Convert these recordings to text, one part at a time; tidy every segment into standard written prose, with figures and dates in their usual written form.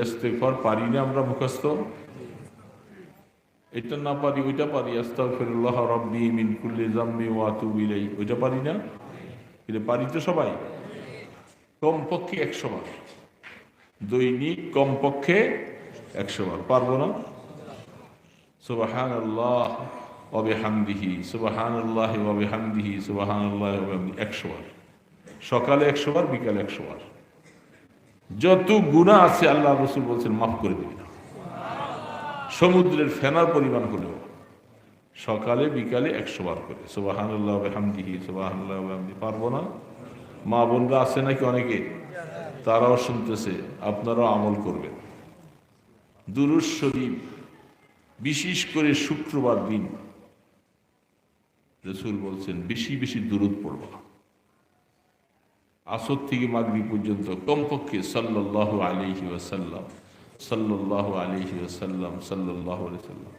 ইস্তেগফার পারি না আমরা মুখস্থ, এটা না পারি ওইটা পারি, আস্তাগফিরুল্লাহ রাব্বি মিন কুল্লি যামবি ওয়া আতুবু ইলাইহি, ওইটা পারি না? এটা পারি তো সবাই, কমপক্ষে 100 বার দৈনিক, কমপক্ষে 100 বার। পারবো না? সুবহানাল্লাহ ওয়া বিহামদিহি, সুবহানাল্লাহি ওয়া বিহামদিহি, সুবহানাল্লাহি ওয়া বিহামদিহি 100 বার। সকালে 100 বার, বিকালে 100 বার। যত গুনাহ আছে আল্লাহ রাসূল বলছেন মাফ করে দিবেন, সমুদ্রের ফেনার পরিমাণ হলেও। সকালে বিকালে 100 বার করে সুবহানাল্লাহ ওয়া বিহামদিহি, সুবহানাল্লাহ ওয়া বিহামদিহি। পারবো না? মা বোনরা আছে নাকি অনেকে, তারাও শুনতেছে, আপনারাও আমল করবেন। দুরূদ শরীফ বিশেষ করে শুক্রবার দিন রাসূল বলছেন বেশি বেশি দুরূদ পড়বা। আসর থেকে মাগরিব পর্যন্ত কমপক্ষে সাল্লাল্লাহু আলাইহি ওয়াসাল্লাম, সাল্লাল্লাহু আলাইহি ওয়াসাল্লাম, সাল্লাল্লাহু আলাইহি ওয়াসাল্লাম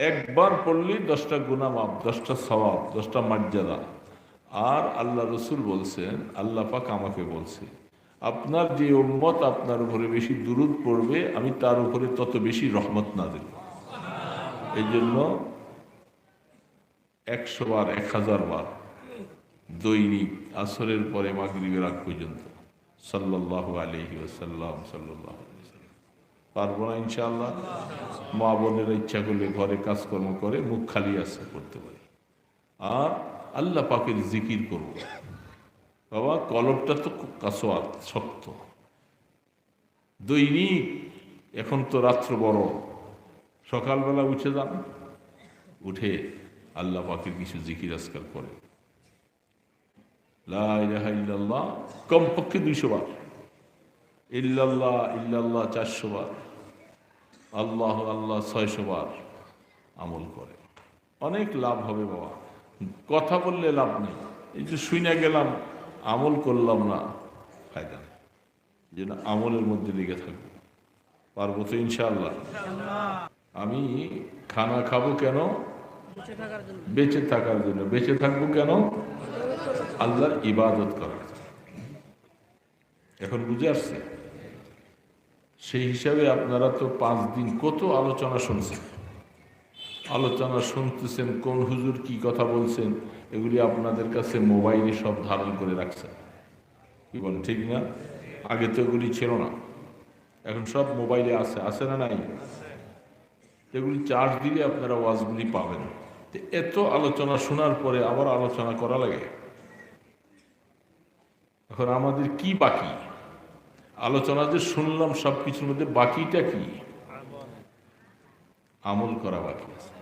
একবার পড়লে 10টা গুনাহ মাফ, 10টা সওয়াব, 10টা মর্যাদা। আর আল্লাহ রাসূল বলছেন, আল্লাহ পাক আমাকে বলছে, আপনার যে উম্মত আপনার উপরে বেশি দুরূদ পড়বে আমি তার উপরে তত বেশি রহমত নাযিল। এই জন্য 100 বার, 1000 বার দৈনিক আসরের পরে মাগরিবের আগ পর্যন্ত সাল্লাল্লাহু আলাইহি ওয়াসাল্লাম, সাল্লাল্লাহু আলাইহি ওয়াসাল্লাম। পারবো না ইনশাআল্লাহ? মা বোনেরা ইচ্ছা করলে ঘরে কাজকর্ম করে মুখ খালি আছে করতে পারি। আর আল্লাহ পাকের জিকির করব। বাবা কলবটা তো কাসোয়াত, শক্ত। দৈনিক, এখন তো রাত্র বড়, সকালবেলা উঠে যান, উঠে আল্লাহ পাকের কিছু জিকির আজকাল করে। লা ইলাহা ইল্লাল্লাহ কমপক্ষে 200 বার, ইল্লাল্লাহ ইল্লাল্লাহ 400 বার, আল্লাহ আল্লাহ 600 বার আমল করে। অনেক লাভ হবে বাবা। কথা বললে লাভ নেই, এই যে শুনে গেলাম আমল করলাম না, ফায়দা নেই। যেন আমলের মধ্যে লেগে থাকবো। পারবো তো ইনশাআল্লাহ? আমি খানা খাবো কেন? বেঁচে থাকার জন্য। বেঁচে থাকবো কেন? আল্লাহর ইবাদত করার জন্য। এখন বুঝে আসছে? সেই হিসাবে আপনারা তো 5 দিন কত আলোচনা শুনছেন, আলোচনা শুনতেছেন, কোন হুজুর কি কথা বলছেন, এগুলি আপনাদের কাছে মোবাইলে সব ধারণ করে রাখছেন। কি বলেন, ঠিক না? আগে তো এগুলি ছিল না, এখন সব মোবাইলে আছে, আছে না নাই? এগুলি চার্জ দিলে আপনারা ওয়াজগুলি পাবেন। এত আলোচনা শোনার পরে আবার আলোচনা করা লাগে। এখন আমাদের কি বাকি? আলোচনা যে শুনলাম সব কিছুর মধ্যে বাকিটা কি? আমল করা বাকি আছে।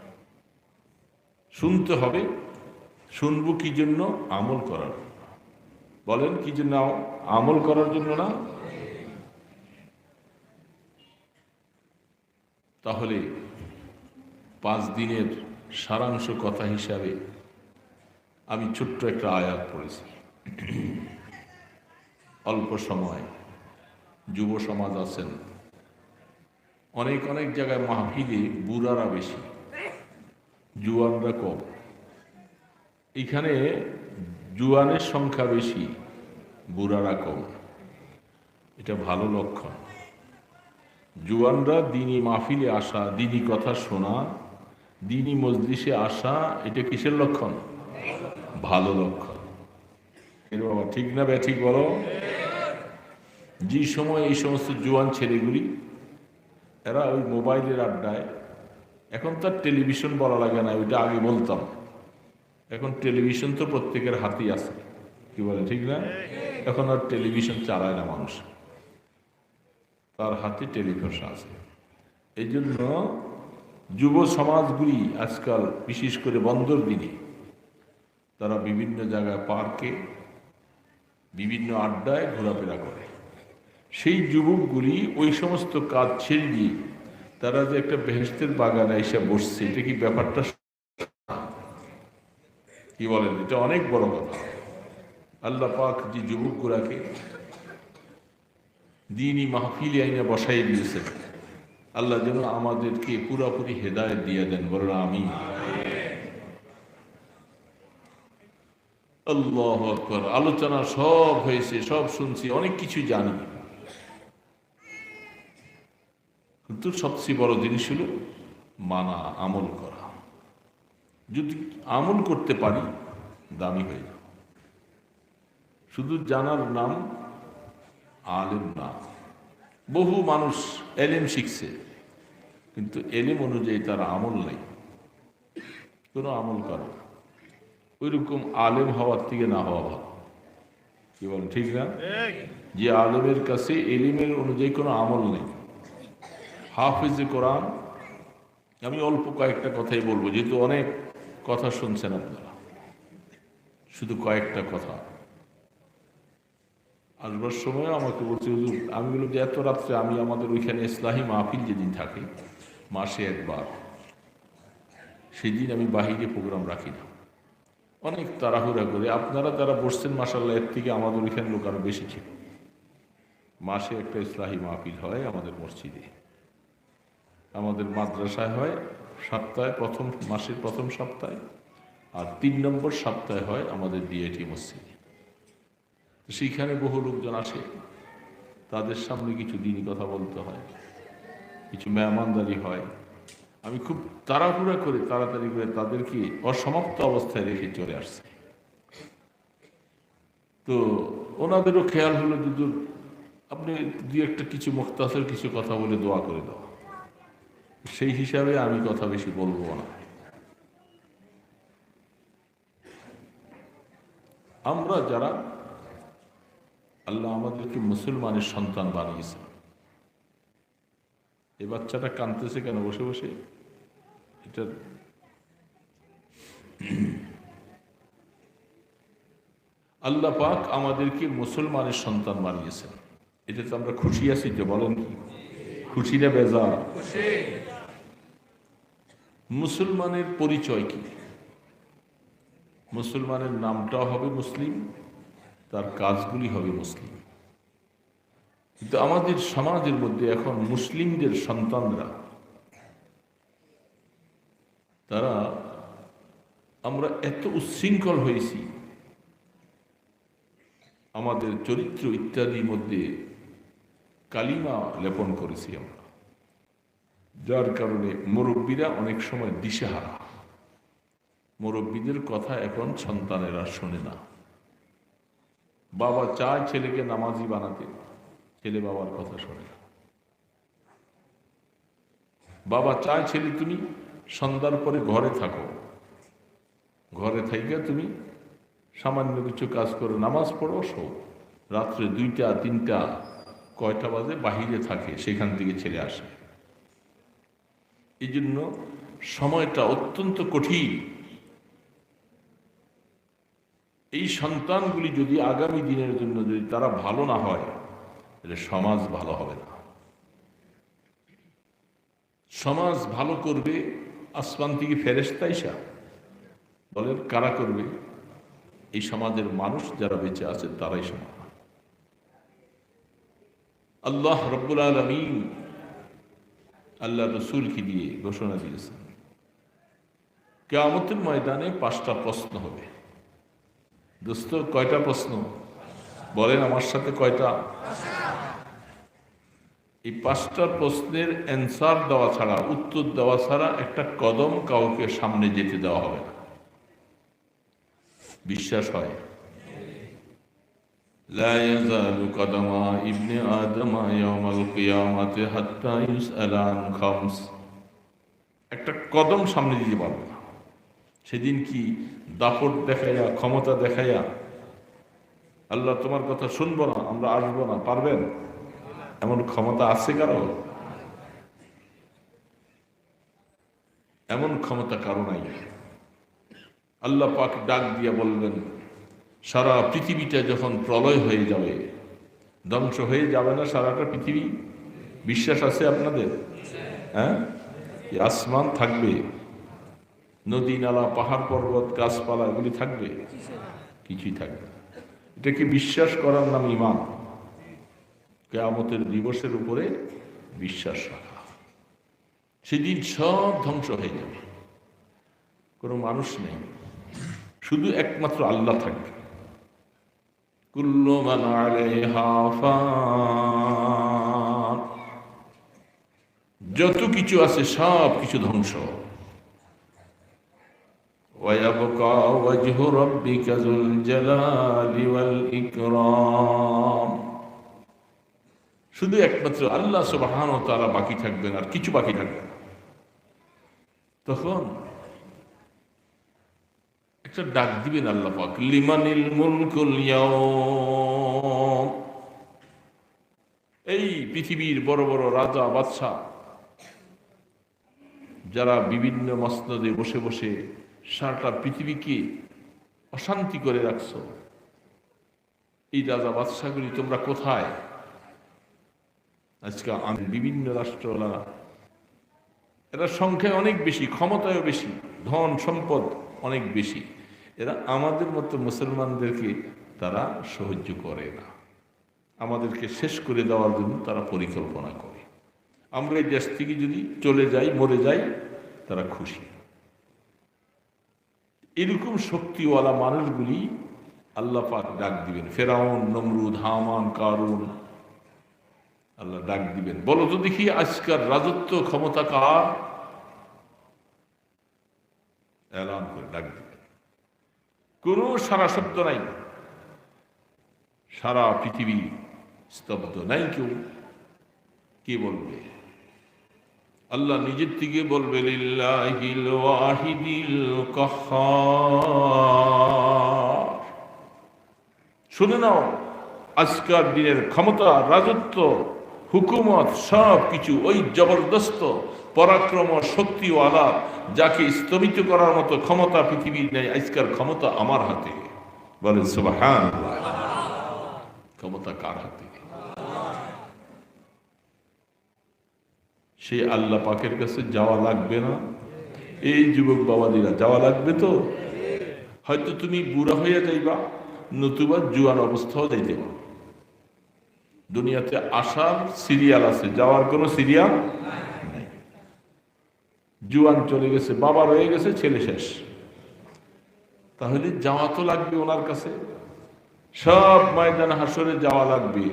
শুনতে হবে, শুনবো কি জন্য? আমল করার। বলেন কি জন্য? আমল করার জন্য না? তাহলে 5 দিনের সারাংশ কথা হিসাবে আমি ছোট্ট একটা আয়াত পড়েছি। অল্প সময় যুব সমাজ আছেন, অনেক অনেক জায়গায় মাহফিলে বুড়ারা বেশি, জুয়ানরা কম। এখানে জুয়ানের সংখ্যা বেশি, বুড়ারা কম। এটা ভালো লক্ষণ। জুয়ানরা দিনী মাহফিলে আসা, দিনী কথা শোনা, দিনী মজলিসে আসা, এটা কিসের লক্ষণ? ভালো লক্ষণ। বাবা ঠিক না ঠিক বলো? যে সময় এই সমস্ত জুয়ান ছেলেগুলি এরা ওই মোবাইলের আড্ডায়, এখন তো আর টেলিভিশন বলা লাগে না, ওইটা আগে বলতাম। এখন টেলিভিশন তো প্রত্যেকের হাতেই আছে, কি বলে ঠিক না? এখন আর টেলিভিশন চালায় না মানুষ, তার হাতে টেলিভিশন আছে। এই জন্য যুব সমাজগুলি আজকাল বিশেষ করে বন্দর দিনে তারা বিভিন্ন জায়গায়, পার্কে, বিভিন্ন আড্ডায় ঘোরাফেরা করে। সেই যুবকগুলি ওই সমস্ত কাজ ছেড়ে দিয়ে তারা যে একটা বেহেশতের বাগানে এসে বসছে, এটা কি ব্যাপারটা? কি বলেন? এটা অনেক বড় কথা। আল্লাহ পাক যে যুবকগুলাকে দ্বীনি মাহফিলে আইনে বসাই দিয়েছেন, আল্লাহ যেন আমাদেরকে পুরাপুরি হেদায়েত দিয়ে দেন। বলেন আমিন। আল্লাহু আকবার। আলোচনা সব হয়েছে, সব শুনছি, অনেক কিছু জানি, কিন্তু সবচেয়ে বড় জিনিস হলো মানা, আমল করা। যদি আমল করতে পারি দামি হয়ে যাবে। শুধু জানার নাম আলেম না। বহু মানুষ এলেম শিখছে, কিন্তু এলেম অনুযায়ী তার আমল নেই, কোনো আমল করে না। ওইরকম আলেম হওয়ার থেকে না হওয়া ভালো। কি বলেন, ঠিক না? যে আলেমের কাছে এলিমের অনুযায়ী কোনো আমল নেই, হাফিজে কোরআন। আমি অল্প কয়েকটা কথাই বলবো, যেহেতু অনেক কথা শুনছেন আপনারা, শুধু কয়েকটা কথা। আসবার সময় আমাকে বলছে, হুজুর, আমি বললাম যে এত রাত্রে আমি আমাদের ওইখানে ইসলাহি মাহফিল যেদিন থাকে মাসে একবার, সেদিন আমি বাহিরে প্রোগ্রাম রাখি না, অনেক তাড়াহুড়া করে। আপনারা যারা বসছেন মাসাল্লাহ, এর থেকে আমাদের ওইখানে লোক আরো বেশি ছিল। মাসে একটা ইসলাহি মাহফিল হয় আমাদের মসজিদে, আমাদের মাদ্রাসায় হয় সপ্তাহে, মাসের প্রথম সপ্তাহে, আর 3 নম্বর সপ্তাহে হয় আমাদের ডিএটি মসজিদে। সেইখানে বহু লোকজন আসে, তাদের সামনে কিছু দিনই কথা বলতে হয়, কিছু মেহমানদারি হয়। আমি খুব তাড়াতাড়ি করে তাদেরকে অসমাপ্ত অবস্থায় রেখে চলে আসছি। তো ওনাদেরও খেয়াল হলো, দুদূর আপনি দুই একটা কিছু মুখতাসের কিছু কথা বলে দোয়া করে দাও। সেই হিসাবে আমি কথা বেশি বলবো না। আমরা যারা আল্লাহ আমাদেরকে মুসলমানের সন্তান বানিয়েছে, এই বাচ্চাটা কাঁদতেছে কেন বসে বসে? এটা আল্লাহ পাক আমাদেরকে মুসলমানের সন্তান বানিয়েছেন, এটাতে আমরা খুশি আছি যে? বলেন কি খুশি না বেজার? মুসলমানের পরিচয় কি? মুসলমানের নামটাও হবে মুসলিম, তার কাজগুলি হবে মুসলিম। কিন্তু আমাদের সমাজের মধ্যে এখন মুসলিমদের সন্তানরা, তারা, আমরা এত উচ্ছৃঙ্খল হয়েছি, আমাদের চরিত্র ইত্যাদির মধ্যে কালিমা লেপন করেছি আমরা, যার কারণে মুরব্বীরা অনেক সময় দিশেহারা। মুরব্বীদের কথা এখন সন্তানেরা শোনে না। বাবা চায় ছেলেকে নামাজি বানাতে, ছেলে বাবার কথা শোনে না। বাবা চায় ছেলে তুমি সন্ধ্যার পরে ঘরে থাকো, ঘরে থাইকা তুমি সামান্য কিছু কাজ করো, নামাজ পড়ো, শো। রাত্রে 2টা 3টা কয়টা বাজে বাহিরে থাকে, সেখান থেকে ছেলে আসে। এই জন্য সময়টা অত্যন্ত কঠিন। এই সন্তানগুলি যদি আগামী দিনের জন্য যদি তারা ভালো না হয়, তাহলে সমাজ ভালো হবে না। সমাজ ভালো করবে আসমান থেকে ফেরেশতা আইসা? বলেন কারা করবে? এই সমাজের মানুষ যারা বেঁচে আছে তারাই সমাজ। আল্লাহ রব্বুল আলামিন আল্লাহ রসুলকে দিয়ে ঘোষণা দিয়েছেন, কিয়ামতের ময়দানে 5টা প্রশ্ন হবে। দোস্ত, কয়টা প্রশ্ন? বলেন আমার সাথে, কয়টা? এই 5টা প্রশ্নের অ্যান্সার দেওয়া ছাড়া, উত্তর দেওয়া ছাড়া একটা কদম কাউকে সামনে যেতে দেওয়া হবে না। বিশ্বাস হয়? লা ইয়াযালু কদমা ইবনে আদম ইয়াওমাল কিয়ামাতি হাত্তা ইউসআলা আন খামস। একটা কদম সামনে দিতে পারবে না। সেদিন কি দাপট দেখাইয়া, ক্ষমতা দেখাইয়া, আল্লাহ তোমার কথা শুনবো না, আমরা আসবো না, পারবেন? এমন ক্ষমতা আছে কারো? এমন ক্ষমতা কারো নাই। আল্লাহ পাক ডাক দিয়া বলবেন, সারা পৃথিবীটা যখন প্রলয় হয়ে যাবে, ধ্বংস হয়ে যাবে না সারাটা পৃথিবী? বিশ্বাস আছে আপনাদের? হ্যাঁ, আসমান থাকবে, নদী নালা পাহাড় পর্বত গাছপালা এগুলি থাকবে? কিছুই থাকবে। এটাকে বিশ্বাস করার নাম ঈমান। কিয়ামতের দিবসের উপরে বিশ্বাস রাখা। সেদিন সব ধ্বংস হয়ে যাবে, কোনো মানুষ নেই, শুধু একমাত্র আল্লাহ থাকবে। কুল্লু মান আলাইহা ফান, যত কিছু আছে সব কিছু ধ্বংস। ওয়ায়াবকা ওয়াজহু রাব্বিকা যুল জালালি ওয়াল ইকরাম। শুধু একমাত্র আল্লাহ সুবহানাহু ওয়া তাআলা বাকি থাকবেন, আর কিছু বাকি থাকবে না। তখন একটা ডাক দিবেন আল্লাহ পাক, লিমানিল মুলকুল ইয়াউম। এই পৃথিবীর বড় বড় রাজা বাদশা যারা বিভিন্ন মসনদে বসে বসে সারাটা পৃথিবীকে অশান্তি করে রাখছো, এই রাজা বাদশাগুলি তোমরা কোথায়? আজকে বিভিন্ন রাষ্ট্রওয়ালা, এরা সংখ্যায় অনেক বেশি, ক্ষমতায়ও বেশি, ধন সম্পদ অনেক বেশি। এরা আমাদের মতো মুসলমানদেরকে তারা সহ্য করে না, আমাদেরকে শেষ করে দেওয়ার জন্য তারা পরিকল্পনা করে। আমরা এই দেশ থেকে যদি চলে যাই, মরে যাই, তারা খুশি। এরকম শক্তিওয়ালা মানুষগুলি আল্লাহ পাক ডাক দিবেন। ফেরাউন, নমরুদ, হামান, কারুন, আল্লাহ ডাক দিবেন, বলো তো দেখি আজকাল রাজত্ব ক্ষমতা কার? এলান করে ডাক দিবেন। কোন সারা শব্দ নাই, সারা পৃথিবী স্তব্ধ, নাই কেউ। কে বলবে? আল্লাহ নিজের থেকে বলবে, লিল্লাহিল ওয়াহিদিল কাহ্হার। শুনে নাও, আজকের দিনের ক্ষমতা, রাজত্ব, হুকুমত সব কিছু ওই জবরদস্ত পরাক্রম শক্তিওয়ালা, যাকে স্তম্ভিত করার মতো ক্ষমতা পৃথিবীর নেই, আজকের ক্ষমতা আমার হাতে। বলেন সুবহানাল্লাহ। ক্ষমতা কার হাতে? সেই আল্লাহ পাকের কাছে যাওয়া লাগবে না? এই যুবক বাবাদিরা, যাওয়া লাগবে তো? হয়তো তুমি বুড়া হইয়া যাইবা, নতুবা জুয়ান অবস্থাও যাইতে পারো। দুনিয়াতে আসার সিরিয়াল আছে, যাওয়ার কোনো সিরিয়াল নাই। জুয়ান চলে গেছে, বাবা রয়ে গেছে, ছেলে শেষ। তাহলে যাওয়া তো লাগবে ওনার কাছে। সব ময়দান হাসরে যাওয়া লাগবে।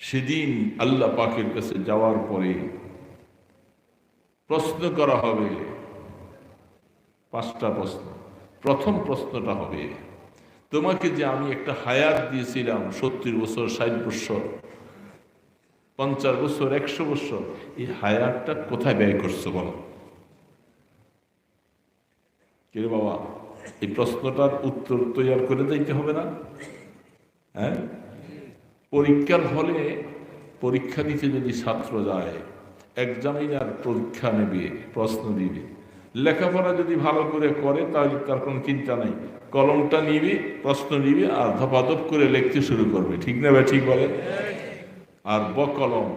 সেদিন আল্লাহ পাকের কাছে যাওয়ার পরে প্রশ্ন করা হবে, 5টা প্রশ্ন। প্রথম প্রশ্নটা হবে, তোমাকে যে আমি একটা হায়াত দিয়েছিলাম 70 বছর, 60 বছর, 50 বছর, 100 বছর, এই হায়াতটা কোথায় ব্যয় করছো বলো? কে বাবা, এই প্রশ্নটার উত্তর তৈরি করে দিতে হবে না? হ্যাঁ, পরীক্ষার হলে পরীক্ষা দিতে যদি ছাত্র যায়, এক্সামিনার পরীক্ষা নেবে, প্রশ্ন দিবে। লেখাপড়া যদি ভালো করে করে তাহলে তার কোনো চিন্তা নাই, কলমটা নিবে, প্রশ্ন নিবে, আর ধপাধপ করে লিখতে শুরু করবে। ঠিক না ভাই? ঠিক বলে। আর বকলম,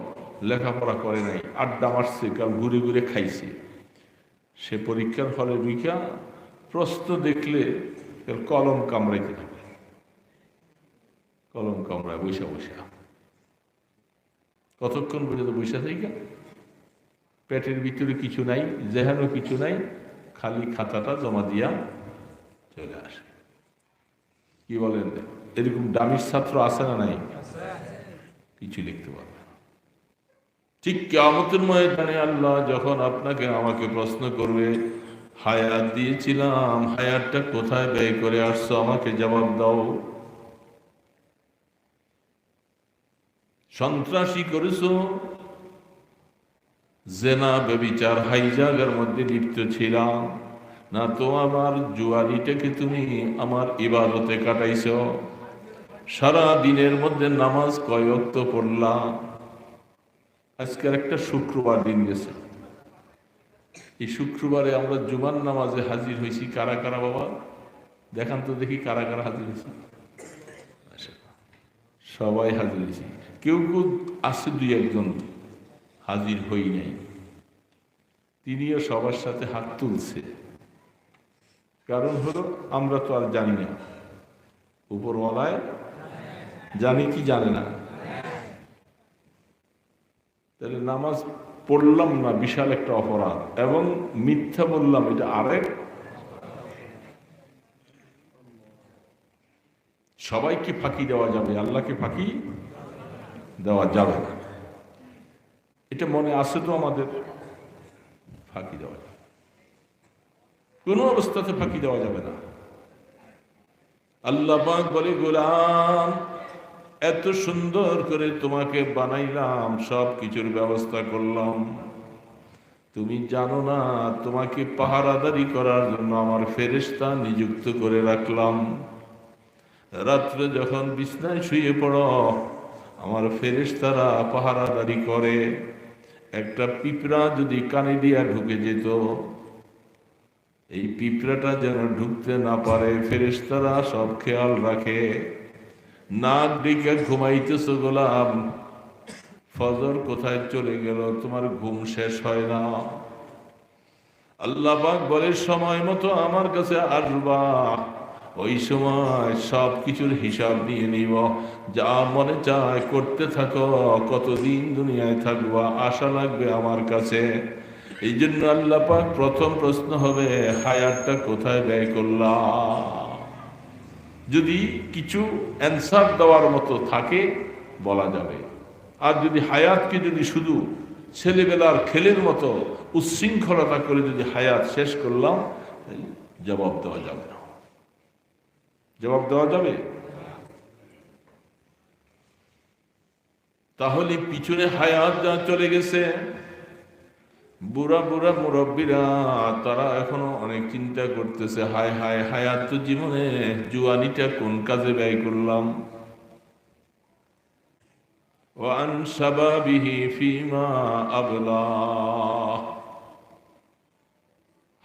লেখাপড়া করে নাই, আড্ডা মারছে, কাল ঘুরে ঘুরে খাইছে, সে পরীক্ষার হলে বিকা প্রশ্ন দেখলে কলম কামড়াইতে হবে, কলম কামড়ায় বৈশা বৈশা। কতক্ষণ পর্যন্ত বৈশা থাকা? পেটের ভিতরে কিছু নাই, জেহানো কিছু নাই, খালি খাতাটা জমা দিয়া চলে আসে। কি বলেন? এরকম দামির ছাত্র আছে না নাই? কিছু লিখতে পারবে না। ঠিক কিয়ামতের ময়দানে আল্লাহ যখন আপনাকে আমাকে প্রশ্ন করবে, হায়াত দিয়েছিলাম, হায়াতটা কোথায় ব্যয় করে আসছো, আমাকে জবাব দাও। সন্ত্রাসী করেছো, জেনা ব্যভিচার হাইজাগের মধ্যে লিপ্ত ছিলাম না, তো আমার জুয়ারিটাকে তুমি আমার ইবাদতে কাটাইছ। সারা দিনের মধ্যে নামাজ কয় ওয়াক্ত পড়লাম? আজকের একটা শুক্রবার দিন গেছে, এই শুক্রবারে আমরা জুমার নামাজে হাজির হয়েছি। কারা কারা বাবা দেখান তো দেখি, কারা কারা হাজির হয়েছি? সবাই হাজির হয়েছি। কেউ কেউ আছে 2-1 হাজির হই নাই, তিনিও সবার সাথে হাত তুলছে। কারণ হলো আমরা তো আর জানি না, উপরওয়ালায় জানি কি জানে না। তাহলে নামাজ পড়লাম না বিশাল একটা অপরাধ, এবং মিথ্যা বললাম এটা আরেক। সবাইকে ফাঁকি দেওয়া যাবে, আল্লাহকে ফাঁকি দেওয়া যাবে না। এটা এটা মনে আছে তো আমাদের, ফাঁকি দেওয়া যাবে, কোনো অবস্থাতে ফাঁকি দেওয়া যাবে না। আল্লাহ পাক বলে, গোলাম এত সুন্দর করে তোমাকে বানাইলাম, সব কিছুর ব্যবস্থা করলাম, তুমি জানো না তোমাকে পাহারাদারি করার জন্য আমার ফেরেশতা নিযুক্ত করে রাখলাম। রাত্রে যখন বিছনায় শুয়ে পড়ো, আমার ফেরেশতারা পাহারাদারি করে। একটা পিঁপড়া যদি কানে দিয়া ঢুকে যেত, এই পিঁপড়াটা যেন ঢুকতে না পারে, ফেরেশতারা সব খেয়াল রাখে। নাক ডেকে ঘুমাইতেছ গোলাম, ফজর কোথায় চলে গেল, তোমার ঘুম শেষ হয় না। আল্লাহ পাক বলে, সময় মতো আমার কাছে আসবা, ওই সময় সব কিছুর হিসাব নিয়ে নিব, যা মনে চায় করতে থাকো, কতদিন দুনিয়ায় থাকবা, আশা লাগবে আমার কাছে। এই জন্য আল্লাহ পাক প্রথম প্রশ্ন হবে, হায়াতটা কোথায় ব্যয় করলাম। যদি কিছু অ্যান্সার দেওয়ার মতো থাকে বলা যাবে, আর যদি হায়াতকে যদি শুধু ছেলেবেলার খেলের মতো উচ্ছৃঙ্খলতা করে যদি হায়াত শেষ করলাম, জবাব দেওয়া যাবে না। জবাব দেওয়া যাবে? তাহলে পিছনে হায়াত যা চলে গেছে, বুড়া বুড়া মুরব্বীরা তারা এখনো অনেক চিন্তা করতেছে, হায় হায় হায়াত তো জীবনে জুয়ানিটা কোন কাজে ব্যয় করলাম। ওয়ান শাবাবিহি ফিমা আবলা,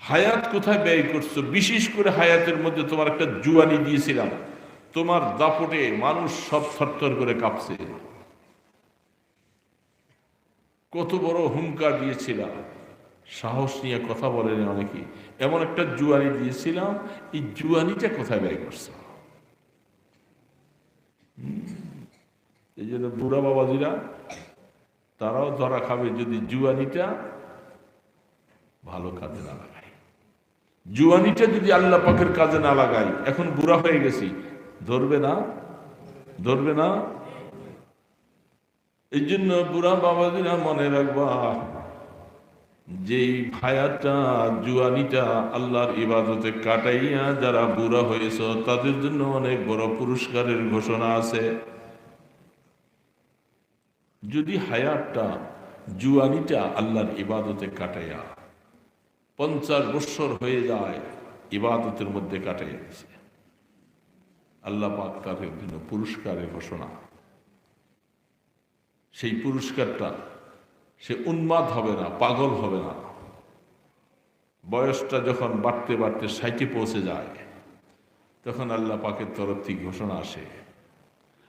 হায়াত কোথায় ব্যয় করছো? বিশেষ করে হায়াতের মধ্যে তোমার একটা জুয়ানি দিয়েছিলাম, তোমার দাপটে মানুষ সব থরথর করে কাঁপছে। কত বড় হুঙ্কার দিয়েছিলাম, সাহস নিয়ে কথা বলেন অনেকে। এমন একটা জুয়ানি দিয়েছিলাম, এই জুয়ানিটা কোথায় ব্যয় করছো? এই জন্য বুড়া বাবাজিরা তারাও ধরা খাবে যদি জুয়ানিটা ভালো কাজে না লাগায়। জুয়ানিটা যদি আল্লাহ পাকের কাজে না লাগাই, এখন বুড়া হয়ে গেছি, ধরবে না? ধরবে না? এই জন্য বুড়া বাবাজিরা মনে রাখবা, যেই হায়াতটা জুয়ানিটা আল্লাহর ইবাদতে কাটাইয়া যারা বুড়া হয়েছ, তাদের জন্য অনেক বড় পুরস্কারের ঘোষণা আছে। যদি হায়াতটা জুয়ানিটা আল্লাহর ইবাদতে কাটাইয়া 50 বছর হয়ে যায়, ইবাদতের মধ্যে কাটাইয়া গেছে, আল্লাহ পাক তাদের জন্য পুরস্কারের ঘোষণা। সেই পুরস্কারটা সে উন্মাদ হবে না, পাগল হবে না। বয়সটা যখন বাড়তে বাড়তে 60-এ পৌঁছে যায়, তখন আল্লাহ পাকের তরফ থেকে ঘোষণা আসে,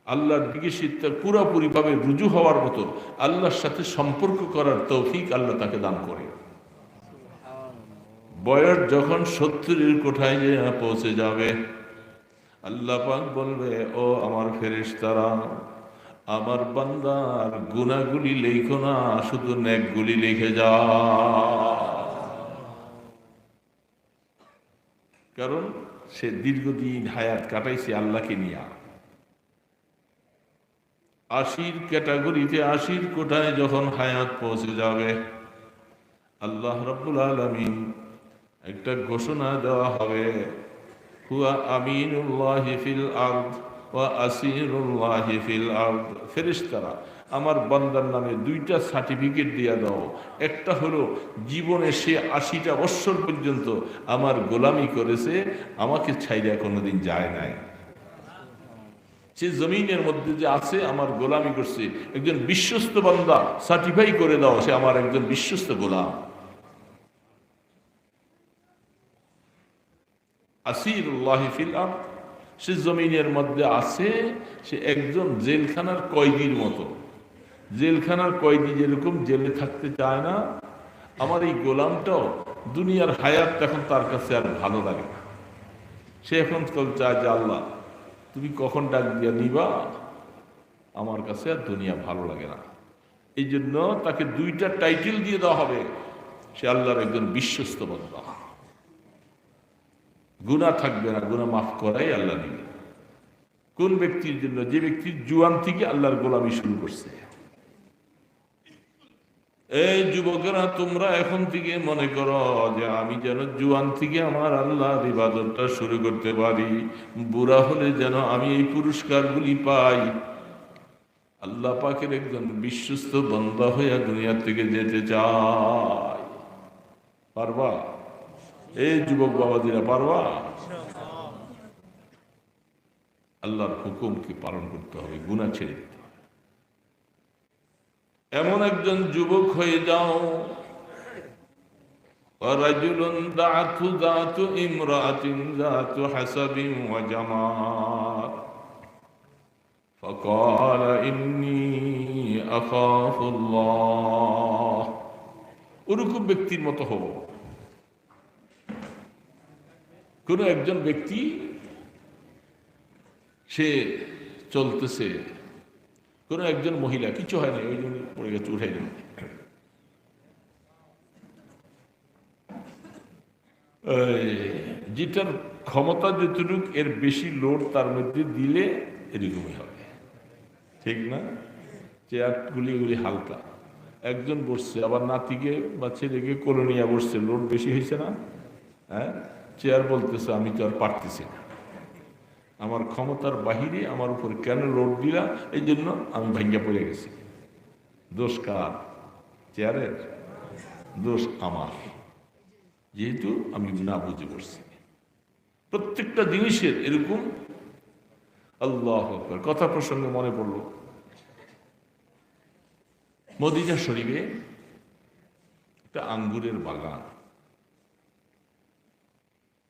আল্লাহর দিকে সে পুরোপুরি ভাবে রুজু হওয়ার মতো আল্লাহর সাথে সম্পর্ক করার তৌফিক আল্লাহ তাকে দান করে। বয়স যখন 70-এর কোঠায় যে পৌঁছে যাবে, আল্লাহ পাক বলবে, ও আমার ফেরেশতারা, আমার বান্দার গুনাহগুলি লেখো না, শুধু নেকগুলি লিখে যাও। কারণ সে দীর্ঘদিন হায়াত কাটাইছে আল্লাহকে নিয়ে। 80-র ক্যাটাগরিতে 80-র কোঠায় যখন হায়াত পৌঁছে যাবে, আল্লাহ রাব্বুল আলামিন একটা ঘোষণা দেওয়া হবে, হুয়া আমিনুল্লাহি ফিল আরদ ওয়া আসিরুল্লাহি ফিল আরদ। ফেরেশতারা আমার বান্দার নামে 2টা সার্টিফিকেট দিয়ে দাও। একটা হলো জীবনে সে 80টা বছর পর্যন্ত আমার গোলামি করেছে, আমাকে ছাইরা কোনোদিন যায় নাই। সে জমিনের মধ্যে যে আছে আমার গোলামি করছে, একজন বিশ্বস্ত বান্দা, সার্টিফাই করে দাও সে আমার একজন বিশ্বস্ত গোলাম। আসিরুল্লাহি ফিল আরদ, সে জমিনের মধ্যে আছে, সে একজন জেলখানার কয়েদির মতো। জেলখানার কয়েদি যেরকম জেলে থাকতে চায় না, আমার এই গোলামটাও দুনিয়ার হায়াত এখন তার কাছে আর ভালো লাগে না। সে এখন চায় যে আল্লাহ তুমি কখন ডাক দিয়া নিবা, আমার কাছে আর দুনিয়া ভালো লাগে না। এই জন্য তাকে 2টা টাইটেল দিয়ে দেওয়া হবে, সে আল্লাহর একজন বিশ্বস্ত বান্দা। গুনাহ থাকবে না, গুনাহ মাফ করাই আল্লাহ নিবে। কোন ব্যক্তির জন্য? যে ব্যক্তির জুয়ান থেকে আল্লাহর গোলামি শুরু করছে। এই যুবকেরা, তোমরা এখন থেকে মনে করো যে আমি যেন জুয়ান থেকে আমার আল্লাহর ইবাদতটা শুরু করতে পারি, বুড়া হলে যেন আমি এই পুরস্কারগুলি পাই, আল্লাহ পাকের একজন বিশ্বস্ত বান্দা হইয়া দুনিয়া থেকে যেতে চাই। পারবা? এই যুবক বাবাজিরা, পারবা? আল্লাহর হুকুমকে পালন করতে হবে, গুনাহ ছেড়ে দিতে হবে। এমন একজন যুবক হয়ে যাও, রাজুলুন দাআতু যাতু ইমরাতিন যাতু হাসাবিন ওয়া জামাল فقال إني أخاف الله। ওরকম ব্যক্তির মতো হব। কোন একজন ব্যক্তি সে চলতেছে, কোন একজন মহিলা, কিছু হয় না, ওই জন্য পড়ে গেছে, উঠাই দেন, যেটার ক্ষমতা যতটুক এর বেশি লোড তার মধ্যে দিলে এরকমই হবে, ঠিক না? চেয়ারগুলি এগুলি হালকা, একজন বসছে, আবার নাতিকে বা ছেলেকে কোলে নিয়ে বসছে, লোড বেশি হয়েছে না? হ্যাঁ, চেয়ার বলতেছে আমি তো আর পারতেছি না, আমার ক্ষমতার বাহিরে আমার উপর কেন লোড দিলা, এই জন্য আমি ভাঙ্গা পড়ে গেছি। দোষ কার? চেয়ারের? দোষ আমার, যেহেতু আমি না বুঝে পড়ছি। প্রত্যেকটা জিনিসের এরকম। আল্লাহু আকবার। কথা প্রসঙ্গে মনে পড়ল, মদিনা শরীফে একটা আঙ্গুরের বাগান,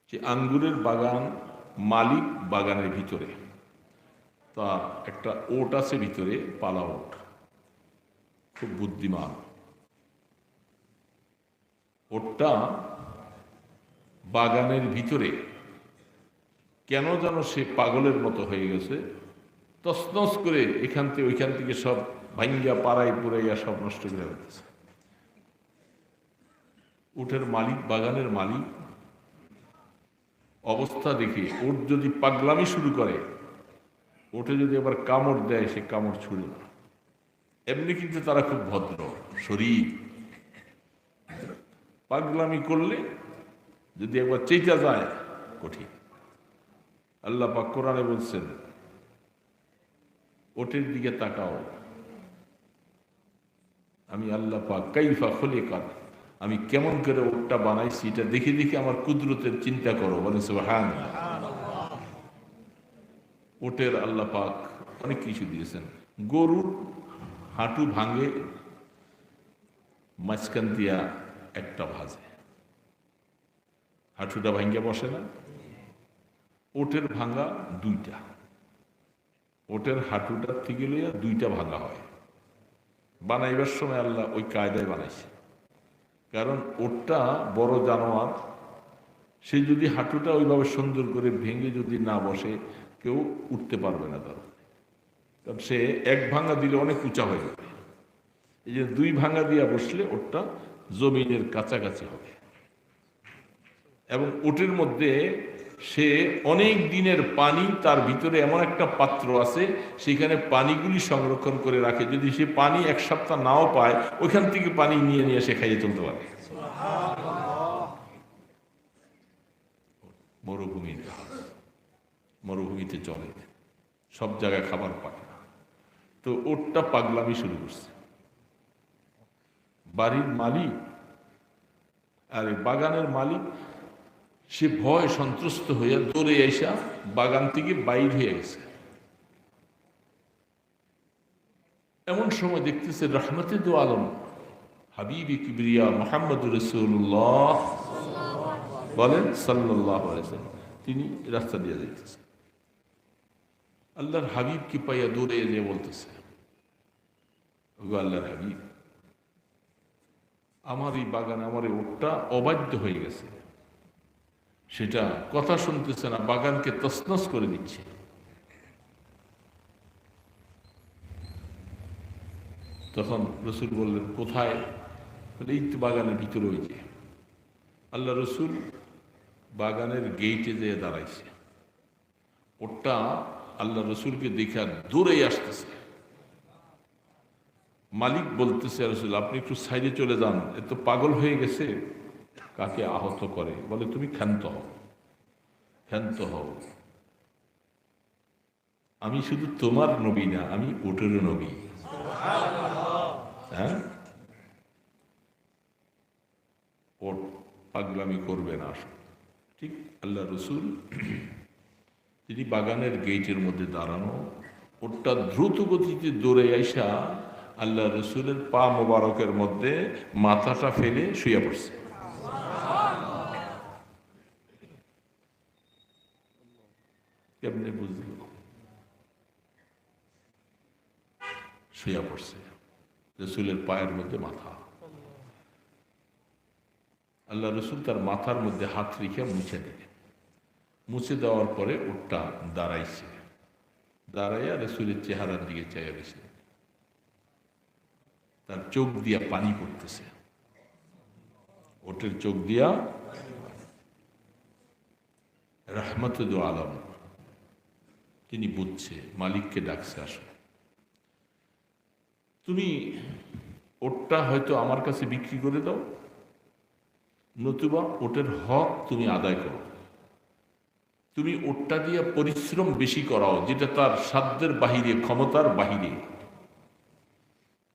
যে আঙ্গুরের বাগান মালিক বাগানের ভিতরে, তা একটা ওট আছে ভিতরে, পালা ওট, খুব বুদ্ধিমান। ওটটা বাগানের ভিতরে কেন যেন সে পাগলের মতো হয়ে গেছে, তছনছ করে এখান থেকে ওইখান থেকে সব ভাঙ্গা পাড়াই পুরাইয়া সব নষ্ট করে ফেলতেছে। উটের মালিক, বাগানের মালিক অবস্থা দেখে ওট যদি পাগলামি শুরু করে, ওটে যদি আবার কামড় দেয়, সে কামড় ছুড়ে না। এমনি কিন্তু তারা খুব ভদ্র শরীর, পাগলামি করলে যদি একবার চেইটা যায় কঠিন। আল্লাহ পাক কোরআনে বলছেন, ওটের দিকে তাকাও, আমি আল্লাহ পাক কাইফা খলিকাত, আমি কেমন করে ওটটা বানাইছি এটা দেখে দেখে আমার কুদরতের চিন্তা করো। বলে সুবহানাল্লাহ। ওটের আল্লাহ পাক অনেক কিছু দিয়েছেন। গরুর হাঁটু ভাঙে, মাঝখান দিয়া একটা ভাজে, হাঁটুটা ভাঙ্গা বসে না। ওটের ভাঙা দুইটা, ওটের হাঁটুটার থেকে লইয়া দুইটা ভাঙা হয়। বানাইবার সময় আল্লাহ ওই কায়দায় বানাইছে, কারণ ওটটা বড় জানোয়ার, সে যদি হাঁটুটা ওইভাবে সুন্দর করে ভেঙে যদি না বসে, কেউ উঠতে পারবে না তার, কারণ সে এক ভাঙা দিলে অনেক উঁচা হয়ে যাবে। এই যে দুই ভাঙা দিয়া বসলে ওটটা জমিনের কাছাকাছি হবে। এবং ওটের মধ্যে সে অনেক দিনের পানি, তার ভিতরে এমন একটা পাত্র আছে, সেখানে পানিগুলি সংরক্ষণ করে রাখে, যদি সে পানি এক সপ্তাহ নাও পায়, ওইখান থেকে পানি নিয়ে নিয়ে সে খাইয়ে চলতে পারে। মরুভূমিতে চলে, সব জায়গায় খাবার পায় না। তো ওটটা পাগলামি শুরু করছে। বাড়ির মালিক আর বাগানের মালিক, সে ভয় সন্ত্রস্ত হইয়া দৌড়ে এসা বাগান থেকে বাইর হয়ে গেছে। এমন সময় দেখতেছে রহমতে দো আলম হাবিবি কিবরিয়া মুহাম্মদুর রাসূলুল্লাহ বলেন সাল্লাল্লাহু আলাইহি ওয়াসাল্লাম, তিনি রাস্তা দিয়ে যাইতেছে। আল্লাহর হাবিবকে পাইয়া দৌড়ে এসে বলতেছে, ওগো আল্লাহর হাবিব, আমার এই বাগান, আমার এই ওটটা অবাধ্য হয়ে গেছে, সেটা কথা শুনতেছে না, বাগানকে তছনছ করে দিচ্ছে। তখন রসুল বললেন, কোথায়? এই তো বাগানের ভিতরে। ওই যে আল্লাহ রসুল বাগানের গেইটে যেয়ে দাঁড়াইছে, ওটা আল্লাহ রসুলকে দেখা দূরেই আসতেছে। মালিক বলতেছে, রাসূল আপনি একটু সাইডে চলে যান, এত পাগল হয়ে গেছে, কাকে আহত করে। বলে তুমি ক্ষান্ত হও, ক্ষান্ত হও, আমি শুধু তোমার নবী না, আমি ওটেরও নবী। হ্যাঁ, ওট পাগলামি করবে না। ঠিক আল্লাহ রসুল তিনি বাগানের গেটের মধ্যে দাঁড়ানো, ওটা দ্রুত গতিতে দৌড়ে আইসা আল্লাহ রসুলের পা মোবারকের মধ্যে মাথাটা ফেলে শুয়ে পড়ছে। কেমনে বুঝল? শুয়ে পড়ছে, রসুলের পায়ের মধ্যে মাথা। আল্লাহ রসুল তার মাথার মধ্যে হাত রেখে মুছে দিলেন। মুছে দেওয়ার পরে ওটা দাঁড়াইছে, দাঁড়াইয়া রসুলের চেহারার দিকে চাইয়া রয়েছে, তার চোখ দিয়া পানি পড়তেছে, ওটের চোখ দিয়া রহমতুল আলম। তিনি বুঝছে মালিককে ডাকছে, আসো তুমি ওটটা হয়তো আমার কাছে বিক্রি করে দাও, নতুবা ওটের হক তুমি আদায় করো। তুমি ওটটা দিয়ে পরিশ্রম বেশি করাও, যেটা তার সাধ্যের বাহিরে, ক্ষমতার বাহিরে।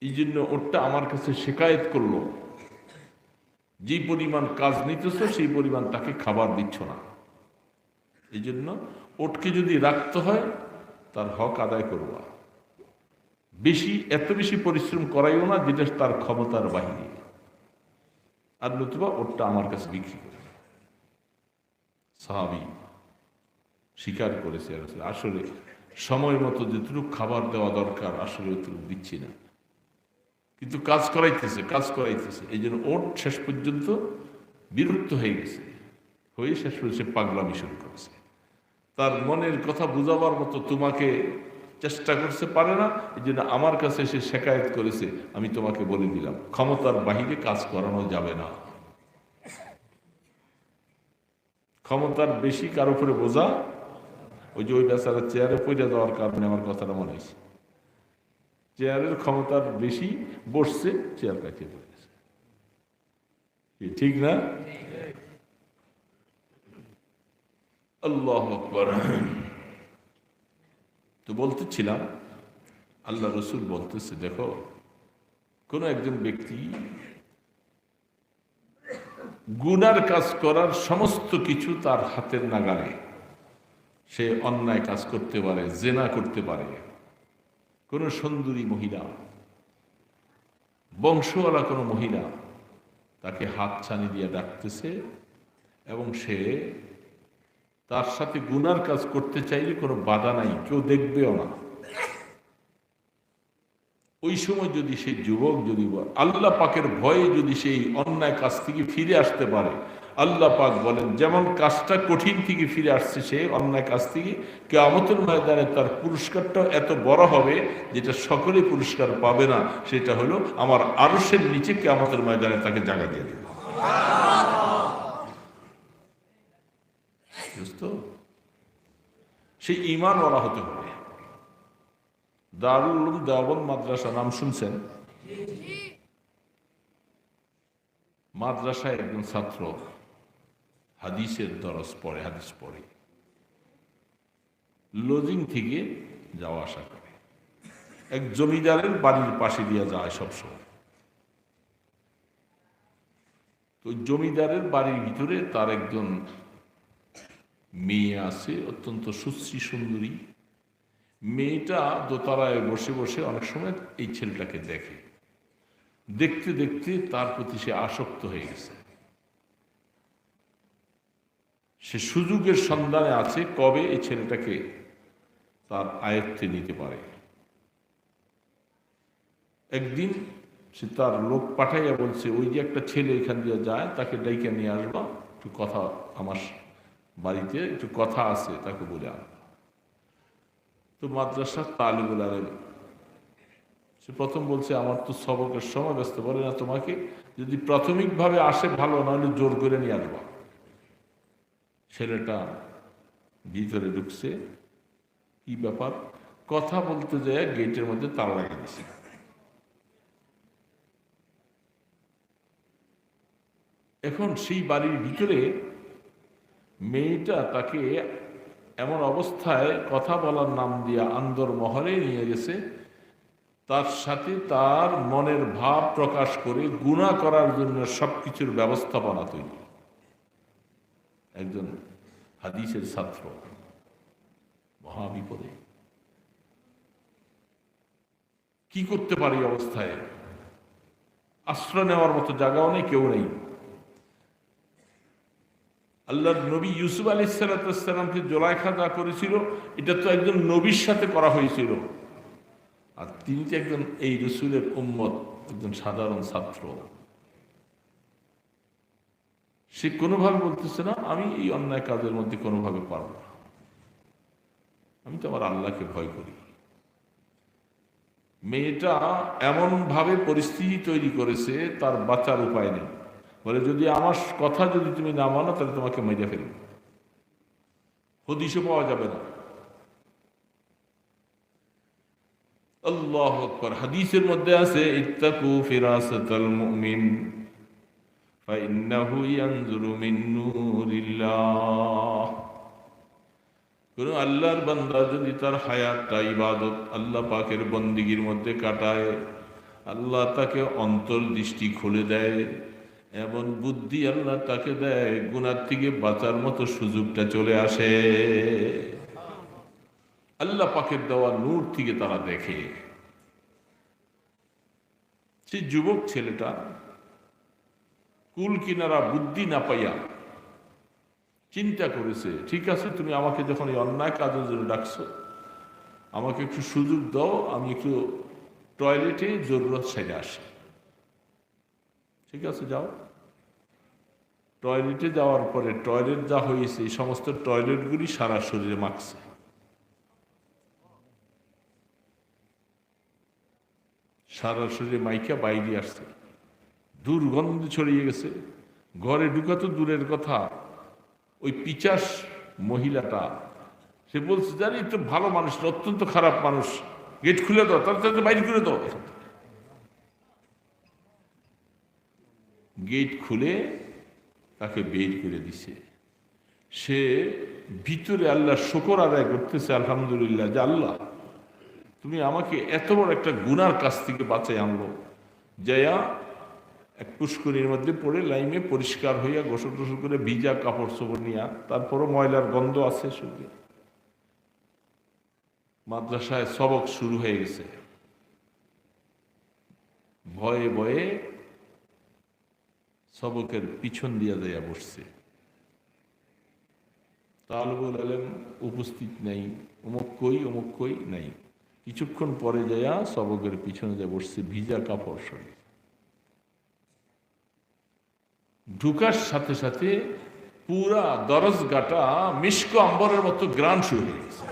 এই জন্য ওটটা আমার কাছে শিকায়েত করলো, যে পরিমাণ কাজ নিতেছ সেই পরিমাণ তাকে খাবার দিচ্ছ না। এই জন্য ওটকে যদি রাখতে হয় তার হক আদায় করবা, বেশি এত বেশি পরিশ্রম করাইও না যেটা তার ক্ষমতার বাহিরে, আর নতুবা ওটটা আমার কাছে বিক্রি করে। সাহাবী স্বীকার করেছে, আসলে সময় মতো যেটুকু খাবার দেওয়া দরকার আসলে ওটুকু দিচ্ছি না, কিন্তু কাজ করাইতেছে, কাজ করাইতেছে। এই জন্য ওট শেষ পর্যন্ত বিরক্ত হয়ে গেছে, হয়ে শেষ পর্যন্ত পাগলামি শুরু করেছে। তার মনের কথা বুঝাবার মতো তোমাকে চেষ্টা করতে পারে না, এই জন্য আমার কাছে এসে শেকায়ত করেছে। আমি তোমাকে বলে দিলাম, ক্ষমতার বাহিরে কাজ করানো যাবে না। ক্ষমতার বেশি কার উপরে বোঝা, ওই যে ওই বেচারা চেয়ারে পড়ে যাওয়ার কারণে আমার কথাটা মনে হয়েছে। চেয়ারের ক্ষমতার বেশি বসছে, চেয়ার কাটিয়ে পড়েছে, ঠিক না? আল্লাহু আকবার। তো বলতেছিলাম, আল্লাহ রসুল বলতেছে, দেখো কোন একজন ব্যক্তি গুনার কাজ করার সমস্ত কিছু তার হাতের নাগালে, সে অন্যায় কাজ করতে পারে, জেনা করতে পারে। কোন সুন্দরী মহিলা, বংশওয়ালা কোনো মহিলা তাকে হাত ছানি দিয়ে ডাকতেছে, এবং সে তার সাথে গুনার কাজ করতে চাইলে কোনো বাধা নাই, কেউ দেখবেও না। ওই সময় যদি সেই যুবক যদি আল্লাহ পাকের ভয়ে যদি সেই অন্যায় কাজ থেকে ফিরে আসতে পারে, আল্লাহ পাক বলেন যেমন কাজটা কঠিন থেকে ফিরে আসছে সে অন্যায় কাজ থেকে, কিয়ামতের ময়দানে তার পুরস্কারটা এত বড় হবে যেটা সকলে পুরস্কার পাবে না। সেটা হলো আমার আরশের নিচে কিয়ামতের ময়দানে তাকে জায়গা দিয়ে দেবে। বুঝতো? সেই ঈমানওয়ালা হতে হবে। দারুল উলুম দেওবন্দ মাদ্রাসা নাম শুনছেন? মাদ্রাসায় একজন ছাত্র হাদিসের দরস পড়ে, হাদিস পড়ে, লজিং থেকে যাওয়া আসা করে। এক জমিদারের বাড়ির পাশে দিয়ে যায় সবসময়। তো জমিদারের বাড়ির ভিতরে তার একজন মেয়ে আছে, অত্যন্ত সুশ্রী সুন্দরী। মেয়েটা দোতলায় বসে বসে অনেক সময় এই ছেলেটাকে দেখে, দেখতে দেখতে তার প্রতি সে আসক্ত হয়ে গেছে। সে সুযোগের সন্ধানে আছে কবে এই ছেলেটাকে তার আয়ত্তে নিতে পারে। একদিন সে তার লোক পাঠাইয়া বলছে, ওই যে একটা ছেলে এখান দিয়ে যায়, তাকে ডাইকে নিয়ে আসবা, একটু কথা, আমার বাড়িতে একটু কথা আছে, তাকে বলে আনবা। তো মাদ্রাসার তালিবুল আলেম সে প্রথম বলছে, আমার তো সবকের সময় ব্যস্ত, বলে না তোমাকে যদি প্রাথমিকভাবে আসে ভালো, নাহলে জোর করে নিয়ে আসবা। ছেলেটা ভিতরে ঢুকছে, কি ব্যাপার, কথা বলতে যায় গেটের মধ্যে তালা লাগিয়ে দিছে। এখন সেই বাড়ির ভিতরে মেয়েটা তাকে এমন অবস্থায় কথা বলার নাম দিয়া আন্দর মহলে নিয়ে গেছে, তার সাথে তার মনের ভাব প্রকাশ করে গুনাহ করার জন্য সবকিছুর ব্যবস্থাপনা তৈরি। একজন হাদিসের ছাত্র মহাবিপদে, কি করতে পারে এই অবস্থায়? আশ্রয় নেওয়ার মতো জায়গাও নেই, কেউ নেই। আল্লাহর নবী ইউসুফ আলাইহিস সালামকে জুলাইখা যা করেছিল, এটা তো একজন নবীর সাথে করা হয়েছিল, আর তিনি তো একজন এই রসুলের উম্মত, একজন সাধারণ ছাত্র। সে কোনোভাবে বলতেছে না আমি এই অন্যায় কাজের মধ্যে কোনোভাবে পারব না, আমি তো আমার আল্লাহকে ভয় করি। মেয়েটা এমন ভাবে পরিস্থিতি তৈরি করেছে, তার বাঁচার উপায় নেই। বলে যদি আমার কথা যদি তুমি না মানো তাহলে তোমাকে মেরে ফেলবে, হদিশও পাওয়া যাবে না। আল্লাহু আকবার। হাদিসের মধ্যে আছে ইত্তাকু ফিরাসাতাল মুমিন ফাইন্নাহু ইয়ানজুরু মিন নূরিল্লাহ। কোন আল্লাহর বান্দা যদি তার হায়াতটা ইবাদত আল্লাহ পাকের বন্দিগির মধ্যে কাটায়, আল্লাহ তাকে অন্তর্দৃষ্টি খুলে দেয়, এমন বুদ্ধি আল্লাহ তাকে দেয়, গুনাহ থেকে বাঁচার মতো সুযোগটা চলে আসে। আল্লাহ পাকের দেওয়া নূর থেকে তারা দেখে। সেই যুবক ছেলেটা কুল কিনারা বুদ্ধি না পাইয়া চিন্তা করেছে, ঠিক আছে তুমি আমাকে যখন এই অন্যায় কাজের জন্য ডাকছো, আমাকে একটু সুযোগ দাও, আমি একটু টয়লেটে জরুরত সেরে আসি। ঠিক আছে যাও। টয়লেটে যাওয়ার পরে টয়লেট যা হয়েছে, এই সমস্ত টয়লেটগুলি সারা শরীরে মাখছে। সারা শরীরে মাইকা বাইরে আসছে, দুর্গন্ধ ছড়িয়ে গেছে। ঘরে ঢুকা তো দূরের কথা, ওই পিচাস মহিলাটা সে বলছে জানি তো ভালো মানুষ, অত্যন্ত খারাপ মানুষ, গেট খুলে দাও, তার বাইরে করে দাও। গেট খুলে তাকে বের করে দিছে। সে ভিতরে আল্লাহর শুকর আদায় করতেছে, আলহামদুলিল্লাহ যে আল্লাহ তুমি আমাকে এত বড় একটা গুনার কাছ থেকে বাঁচাই আনলো। যাইয়া এক পুষ্করির মধ্যে পড়ে লাইমে পরিষ্কার হইয়া গোসল টোসল করে ভিজা কাপড় চোপড় নিয়া, তারপরও ময়লার গন্ধ আছে শুধু। মাদ্রাসায় সবক শুরু হয়ে গেছে। ভয়ে ভয়ে সবকের পিছন দিয়া যাইয়া বসছে। তালেবুল আলেম উপস্থিত নেই, অমুক কই নাই। কিছুক্ষণ পরে যাইয়া সবকের পিছনে যা বসছে, ভিজা কাপড় শরীর। ঢুকার সাথে সাথে পুরা দরজগাটা মিশক আম্বরের মতো গ্রান শুরু হয়ে গেছে।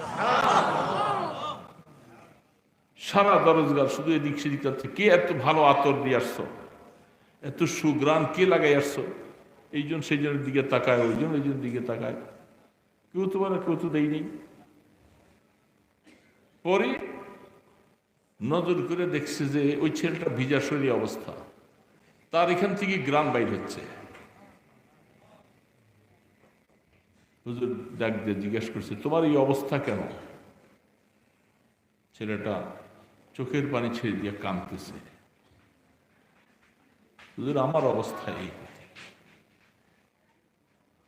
সারা দরজগার শুধু এদিক সেদিক যাচ্ছে, কে এত ভালো আতর দিয়ে আসছো, এত সুগ্রান কে লাগাই আসছো। এইজন সেই জনের দিকে তাকায়, ওইজন ওইজনের দিকে তাকায়, কেউ তো বলে কেউ তো দেয়নি। পরে নজর করে দেখছে যে ওই ছেলেটা ভিজা শরীর অবস্থা, তার এখান থেকে গ্রাম বাইর হচ্ছে। হুজুর ডাক দিয়ে জিজ্ঞেস করছে তোমার এই অবস্থা কেন? ছেলেটা চোখের পানি ছেড়ে দিয়ে কাঁদতেছে, হুজুর আমার অবস্থা এই,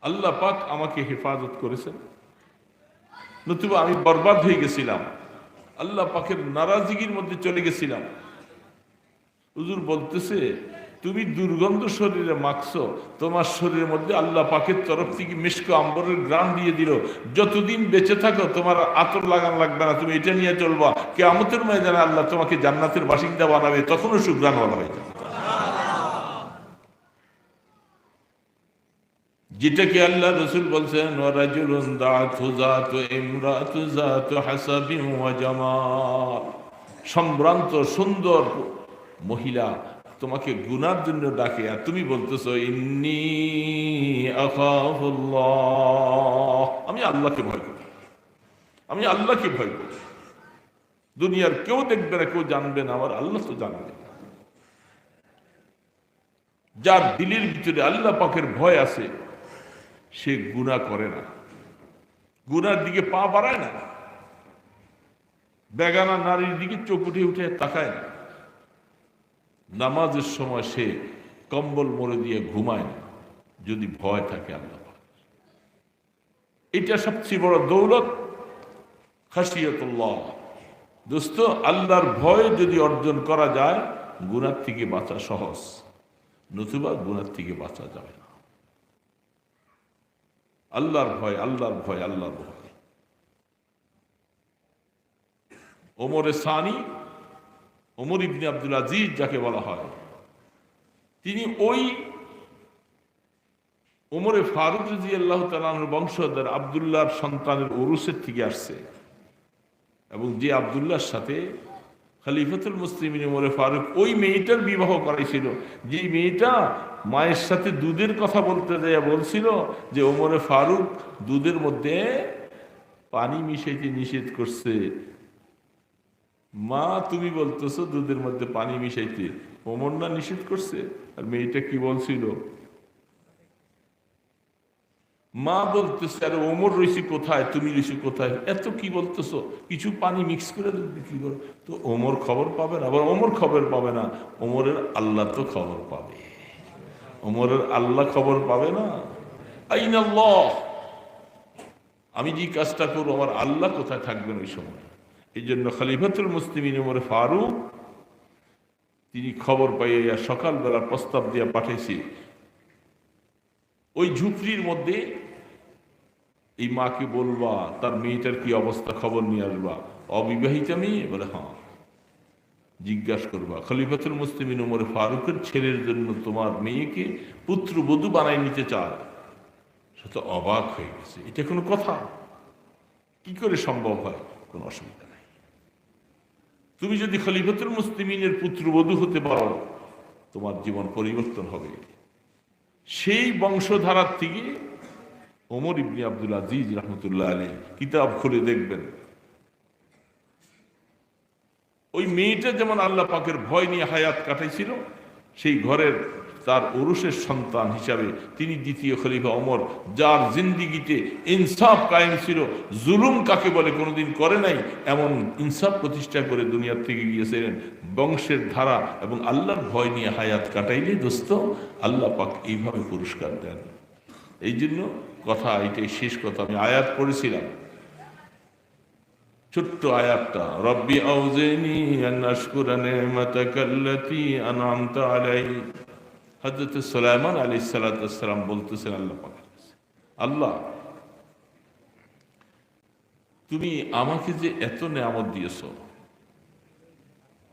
আল্লাহ পাক আমাকে হেফাজত করেছেন, নতুবা আমি বরবাদ হয়ে গেছিলাম, আল্লাহ পাকের নারাজিগির মধ্যে চলে গেছিলাম। হুজুর বলতেছে তুমি দুর্গন্ধ শরীরে মাখছো, তোমার শরীরের মধ্যে আল্লাহ পাকের তরফ থেকে মিশক আম্বরের গ্রাম দিয়ে দিল, যতদিন বেঁচে থাকো তোমার আতর লাগান লাগবে না, তুমি এটা নিয়ে চলবা, কিয়ামতের ময়দানে আল্লাহ তোমাকে জান্নাতের বাসিন্দা বানাবে, তখনও সুগ্রাণ বলা হয়ে যাবে। যেটাকে আল্লাহ রসুল বলছেন ওয়ারাজুলুন দাআতহু যাতু ইমরাতু যাতু হাসাবিন ওয়া জামাল, সম্ভ্রান্ত সুন্দর মহিলা তোমাকে গুনার জন্য ডাকে, আর তুমি বলতেছো ইন্নী আখাফুল্লাহ, আমি আল্লাহকে ভয় করি, আমি আল্লাহকে ভয় করি। দুনিয়ার কেউ দেখবে না, কেউ জানবে না, আমার আল্লাহ তো জানবে। যার দিলের ভিতরে আল্লাহ পাকের ভয় আছে সে গুনাহ করে না, গুনার দিকে পা বাড়ায় না, বেগানা নারীর দিকে চোখ উঠে উঠে তাকায় না, নামাজের সময় সে কম্বল মরে দিয়ে ঘুমায় না, যদি ভয় থাকে আল্লাহ পাক। এটা সবচেয়ে বড় দৌলত, খাশিয়াতুল্লাহ। দোস্ত, আল্লাহর ভয় যদি অর্জন করা যায় গুনার থেকে বাঁচা সহজ, নতুবা গুনার থেকে বাঁচা যাবে না। আল্লাহর ভয়, আল্লাহর ভয়, আল্লাহর ভয়। ওমরে সানি, ওমর ইবনে আব্দুল আজিজ যাকে বলা হয়, তিনি ওই ওমরে ফারুক রাদিয়াল্লাহু তাআলা আনহুর বংশধর আব্দুল্লাহর সন্তানের উরুসের থেকে আসছে, এবং যে আব্দুল্লাহর সাথে খলিফাতুল মুসলিমিন ওমরে ফারুক ওই মেয়েটার বিবাহ করাইছিল, যে মেয়েটা মায়ের সাথে দুধের কথা বলতে যায় বলছিল যে ওমরে ফারুক দুধের মধ্যে পানি মিশাইতে নিষেধ করছে। মা, তুমি বলতেছো দুধের মধ্যে পানি মিশাইতে, ওমর না নিষেধ করছে? আর মেয়েটা কি বলছিল? মা বলতেছে, আরে ওমর রয়েছে কোথায়, তুমি রয়েছে কোথায়, এত কি বলতেছো, কিছু পানি মিক্স করে বিক্রি করো। তো ওমর খবর পাবে না, আবার ওমর খবর পাবে না, ওমরের আল্লাহ তো খবর পাবে। ওমরের আল্লাহ খবর পাবে না? আইন আল্লাহ, আমি যে কাজটা করবো আমার আল্লাহ কোথায় থাকবেন ওই সময়? এই জন্য খলিফাতুল মুসলিমিন ওমর ফারুক তিনি খবর পাইয়া সকালবেলা প্রস্তাব দিয়া পাঠাইছে, ওই ঝুপড়ির মধ্যে এই মাকে বলবা তার মেয়েটার কি অবস্থা, খবর নিয়ে আসবা। অবিবাহিতা মেয়ে? বলে হ্যাঁ। জিজ্ঞাসা করবা খলিফাতুল মুসলিমিন ওমর ফারুকের ছেলের জন্য তোমার মেয়েকে পুত্রবধূ বানাই নিতে চায়। সে তো অবাক হয়ে গেছে, এটা কোনো কথা? কি করে সম্ভব হয়? কোনো অসুবিধা নাই, তুমি যদি খলিফাতুল মুসলিমিনের পুত্রবধূ হতে পারো তোমার জীবন পরিবর্তন হবে। সেই বংশধারার থেকে ওমর ইবনে আব্দুল আজিজ রহমতুল্লাহ আলাইহি কিতাব খুলে দেখবেন, ওই মেয়েটা যেমন আল্লাহ পাকের ভয় নিয়ে হায়াত কাটাইছিল, সেই ঘরের তার উরুসের সন্তান হিসাবে তিনি দ্বিতীয় খলিফা ওমর, যার জিন্দিগিতে ইনসাফ কায়েম ছিল, জুলুম কাকে বলে কোনোদিন করে নাই, এমন ইনসাফ প্রতিষ্ঠা করে দুনিয়ার থেকে গিয়েছিলেন। বংশের ধারা এবং আল্লাহর ভয় নিয়ে হায়াত কাটাইলে দোস্ত আল্লাহ পাক এইভাবে পুরস্কার দেন। এই জন্য কথা, এটাই শেষ কথা। আমি আয়াত পড়েছিলাম, ছোট্ট আয়াতটা, রব্বি আউজিনি আন আশকুরা নি'মাতাকাল্লাতী আন'আমতা আলাইহি। হযরত সুলাইমান আলাইহিস সালাতু ওয়াস সালাম বলতেছেন আল্লাহ পাক, আল্লাহ তুমি আমাকে যে এত নেয়ামত দিয়েছো,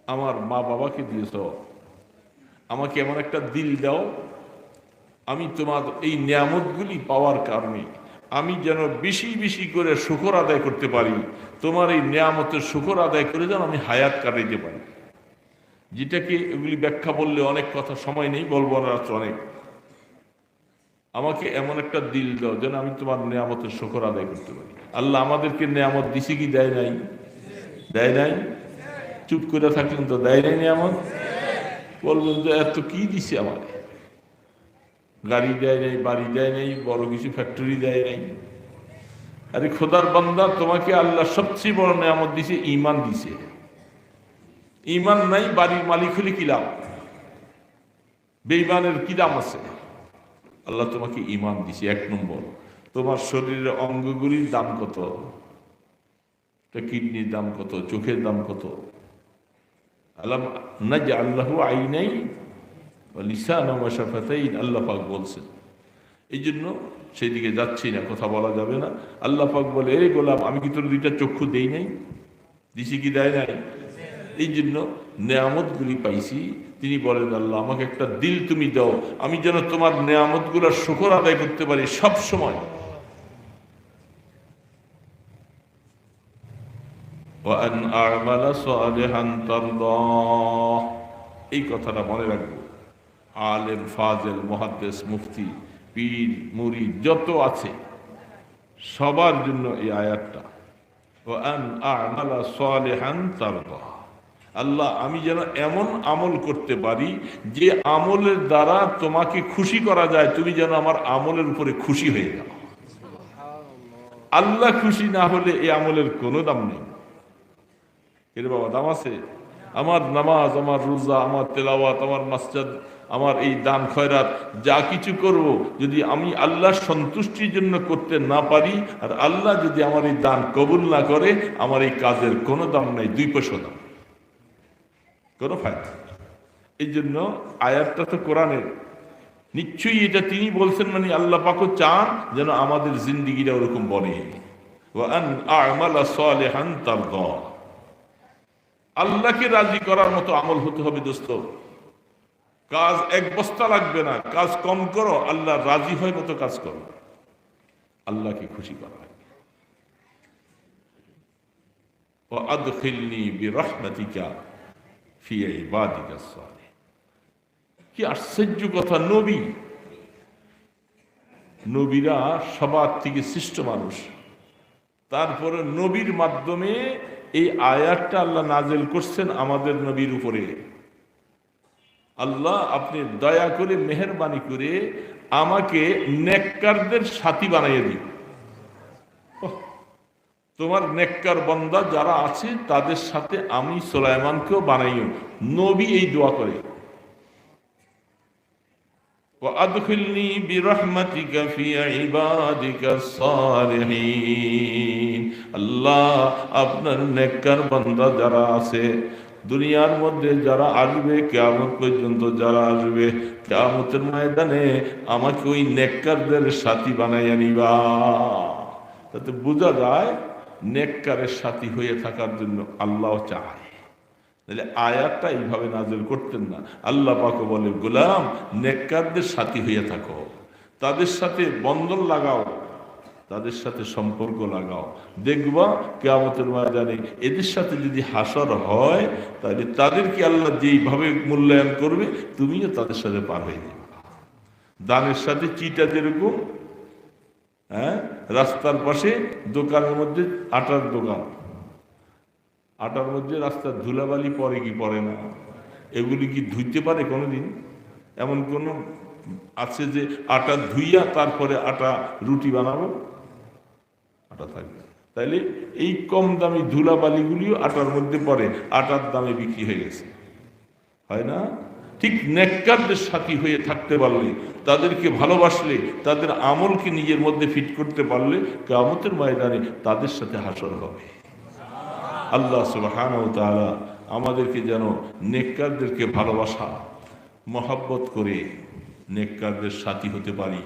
আমার মা বাবাকে দিয়েছো, আমাকে এমন একটা দিল দাও, আমি তোমার এই নেয়ামতগুলি পাওয়ার কারণে আমি যেন বেশি বেশি করে শুকর আদায় করতে পারি, তোমার এই নেয়ামতের শুকর আদায় করে যেন আমি হায়াত কাটাইতে পারি। যেটাকে এগুলি ব্যাখ্যা বললে অনেক কথা, সময় নেই, বলবো না অনেক। আমাকে এমন একটা দিল দাও যেন আমি তোমার নেয়ামতের শুকর আদায় করতে পারি। আল্লাহ আমাদেরকে নেয়ামত দিছে কি দেয় নাই? দেয় নাই? চুপ করে থাকলেন তো, দেয় নাই নেয়ামত? বলবেন যে এত কি দিছে আমার, গাড়ি দেয় নাই, বাড়ি দেয় নাই, বড় কিছু ফ্যাক্টরি দেয় নাই। আরে খোদার বান্দা, তোমাকে আল্লাহ সবচেয়ে বড় নেয়ামত দিছে, ঈমান দিছে। ঈমান নাই, বাড়ির মালিক হলে কি লাভ? বেঈমানের কি দাম আছে? আল্লাহ তোমাকে ঈমান দিছে। এক নম্বর, তোমার শরীরের অঙ্গগুলির দাম কত? কিডনির দাম কত? চোখের দাম কত? আলাম নাজআলহু আইনাইন ওয়া লিসানান ওয়া শাফাতাইন, আল্লাহ পাক বলছেন। এই জন্য সেই দিকে যাচ্ছি না, কথা বলা যাবে না। আল্লাহ পাক বলে, এই গোলাম, আমি কি তোর দুইটা চক্ষু দেই নাই? দিছি কি দেয় নাই? এই জন্য নেয়ামতগুলি পাইছি। তিনি বলেন, আল্লাহ আমাকে একটা দিল তুমি দাও, আমি যেন তোমার নেয়ামতগুলোর শুকর আদায় করতে পারি সব সময়। وأن أعمل صالحا ترضاه, এই কথাটা মনে রাখবো। আলেম, ফাজেল, মুহাদ্দিস, মুফতি, পীর, মুরিদ যত আছে সবার জন্য এই আয়াতটা, وأن أعمل صالحا ترضاه, আল্লাহ আমি যেন এমন আমল করতে পারি যে আমলের দ্বারা তোমাকে খুশি করা যায়, তুমি যেন আমার আমলের উপরে খুশি হয়ে যাও। আল্লাহ খুশি না হলে এই আমলের কোনো দাম নেই। এর বাবা দাম আছে? আমার নামাজ, আমার রোজা, আমার তেলাওয়াত, আমার মাসজিদ, আমার এই দান খয়রাত যা কিছু করব, যদি আমি আল্লাহর সন্তুষ্টির জন্য করতে না পারি, আর আল্লাহ যদি আমার এই দান কবুল না করে, আমার এই কাজের কোনো দাম নাই, 2 পয়সা দাম, কোনো ফায়দা। এই জন্য আয়াতটা তো কোরআনের, নিশ্চয়ই এটা তিনি বলছেন, মানে আল্লাহ পাকও চান যেন আমাদের জিন্দিগিটা ওরকম বনে। ওয়া আন আ'মালা সালিহান তারদা, আল্লাহকে রাজি করার মতো আমল হতে হবে দোস্ত। কাজ 1 বস্তা লাগবে না, কাজ কম করো, আল্লাহ রাজি হয় মতো কাজ করো, আল্লাহকে খুশি করা। ওয়া আদখিলনি বিরহমাতিকা ফি ইবাদিকা সালিহিন। কি আশ্চর্য কথা! নবীরা সবার থেকে শ্রেষ্ঠ মানুষ, তারপরে নবীর মাধ্যমে এই আয়াতটা আল্লাহ নাজেল করছেন আমাদের নবীর উপরে। আল্লাহ আপনি দয়া করে মেহেরবানি করে আমাকে নেককারদের সাথী বানাইয়ে দিন। তোমার নেককার বান্দা যারা আছে তাদের সাথে আমি সুলাইমানকেও বানাইও। নবী এই দোয়া করে, وأدخلني برحمتك في عبادك الصالحين। আল্লাহ আপনার নেককার বান্দা যারা আছে দুনিয়ার মধ্যে, যারা আসবে কিয়ামত পর্যন্ত, যারা আসবে কিয়ামতের ময়দানে, আমাকে ওই নেককারদের সাথী বানাইয়া নিবা। তাতে বোঝা যায় নেককারের সাথী হয়ে থাকার জন্য আল্লাহ চায়। তাহলে আয়াতটা এইভাবে নাযিল করতেন না। আল্লাহ পাক বলে, গোলাম নেককারদের সাথী হয়ে থাকো, তাদের সাথে বন্ধন লাগাও, তাদের সাথে সম্পর্ক লাগাও, দেখবা কিয়ামতের ময়দানে এদের সাথে যদি হাসর হয়, তাহলে তাদেরকে আল্লাহ যেইভাবে মূল্যায়ন করবে, তুমিও তাদের সাথে পার হয়ে যাবে। দানের সাথে চিটা যেরকম, রাস্তার পাশে দোকানের মধ্যে আটার দোকান, আটার মধ্যে রাস্তার ধুলাবালি পড়ে কি পড়ে না, এগুলি কি ধুইতে পারে কোনোদিন? এমন কোন আছে যে আটা ধুইয়া তারপরে আটা রুটি বানাবো? আটা থাকবে। তাইলে এই কম দামি ধুলাবালিগুলিও আটার মধ্যে পড়ে, আটার দামে বিক্রি হয়ে গেছে, হয় না? ঠিক নেককারদের সাথী হয়ে থাকতে পারলে, তাদেরকে ভালোবাসলে, তাদের আমলকে নিজের মধ্যে ফিট করতে পারলে, কিয়ামতের ময়দানে তাদের সাথে হাসর হবে। আল্লাহ সুবহানাহু ওয়া তাআলা আমাদেরকে যেন নেককারদেরকে ভালোবাসা মহব্বত করে নেককারদের সাথী হতে পারি,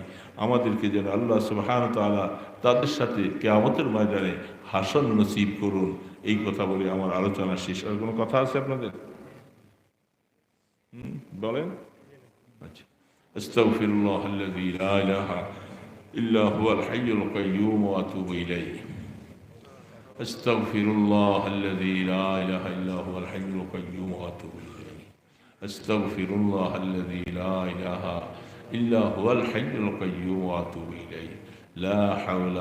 আমাদেরকে যেন আল্লাহ সুবহানাহু ওয়া তাআলা তাদের সাথে কিয়ামতের ময়দানে হাসর নসিব করুন। এই কথা বলে আমার আলোচনা শেষ। আর কোনো কথা আছে আপনাদের? বলেন। আচ্ছা, আস্তাগফিরুল্লাহাল্লাযী লা ইলাহা ইল্লা হুয়াল হাইয়ুল কাইয়্যুম ওয়া আতুবু ইলাইহি। أستغفر الله الذي لا إله إلا هو الحي القيوم وأتوب إليه. أستغفر الله الذي لا إله إلا هو الحي القيوم وأتوب إليه. لا حول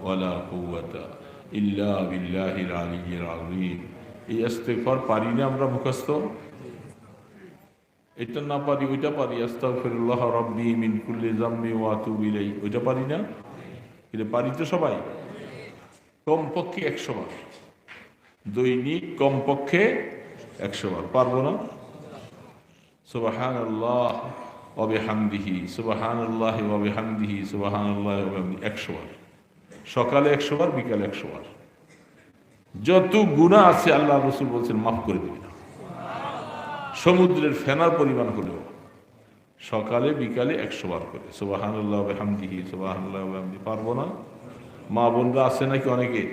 ولا قوة إلا بالله العلي العظيم. এই ইস্তিগফার পারি না আমরা মুখস্থ? এটা না পারি ওইটা পারি, আস্তাগফিরুল্লাহ রাব্বি মিন কুল্লি যামবি ওয়া আতুবু ইলাইহি, ওইটা পারি না? এটা পারি তো সবাই, কমপক্ষে 100 বার দৈনিক, কমপক্ষে 100 বার। পারবো না? সুবহানাল্লাহ ওয়া বিহামদিহি, সুবহানাল্লাহি ওয়া বিহামদিহি, সুবহানাল্লাহি ওয়া বিহামদিহি 100 বার। সকালে 100 বার, বিকালে 100 বার। যত গুনাহ আছে আল্লাহ রাসূল বলছেন মাফ করে দিবেন, সমুদ্রের ফেনার পরিমাণ হলেও। সকালে বিকালে 100 বার করে সুবহানাল্লাহি ওয়া বিহামদিহি, সুবহানাল্লাহি ওয়া বিহামদিহি। পারবো না? মা বোনরা আছে নাকি অনেকে,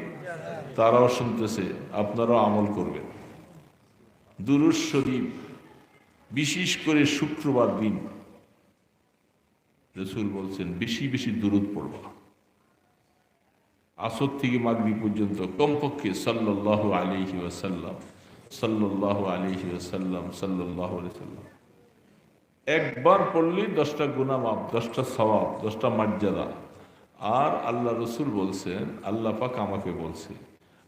তারাও শুনতেছে, আপনারাও আমল করবেন। দুরূদ শরীফ বিশেষ করে শুক্রবার দিন রাসূল বলছেন বেশি বেশি দুরূদ পড়বা। আসর থেকে মাগরিব পর্যন্ত কমপক্ষে সাল্লাল্লাহু আলাইহি ওয়াসাল্লাম, সাল্লাল্লাহু আলাইহি ওয়াসাল্লাম, সাল্লাল্লাহু আলাইহি ওয়াসাল্লাম একবার পড়লে 10টা গুনাহ মাফ, 10টা সওয়াব, 10টা মর্যাদা। আর আল্লাহ রসুল বলছেন, আল্লাহ পাক আমাকে বলছে,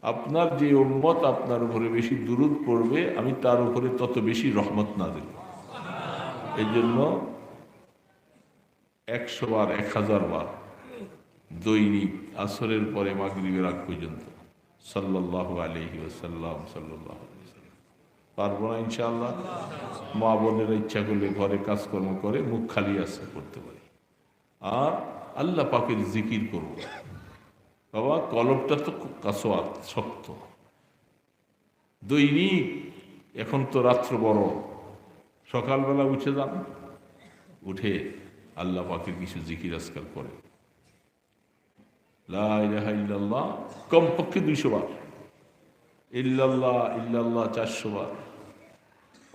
আপনার যে উম্মত আপনার উপরে বেশি দুরূদ পড়বে, আমি তার উপরে তত বেশি রহমত নাযিল। এই জন্য 100 বার 1000 বার দৈনিক আসরের পরে মাগরিবের আগ পর্যন্ত সাল্লাল্লাহু আলাইহি ওয়াসাল্লাম সাল্লাল্লাহু আলাইহি ওয়াসাল্লাম। পারবো না ইনশাআল্লাহ? মা বোনেরা ইচ্ছা করলে ঘরে কাজকর্ম করে মুখ খালি আছে করতে পারি। আর আল্লাহ পাকের জিকির করব। বাবা কলবটা তো কাসোয়াত, শক্ত। দৈনিক, এখন তো রাত্র বড়, সকালবেলা উঠে যান, উঠে আল্লাহ পাকের কিছু জিকির আজকাল করে। লা ইলাহা ইল্লাল্লাহ কমপক্ষে 200 বার, ইল্লাল্লাহ ইল্লাল্লাহ 400 বার,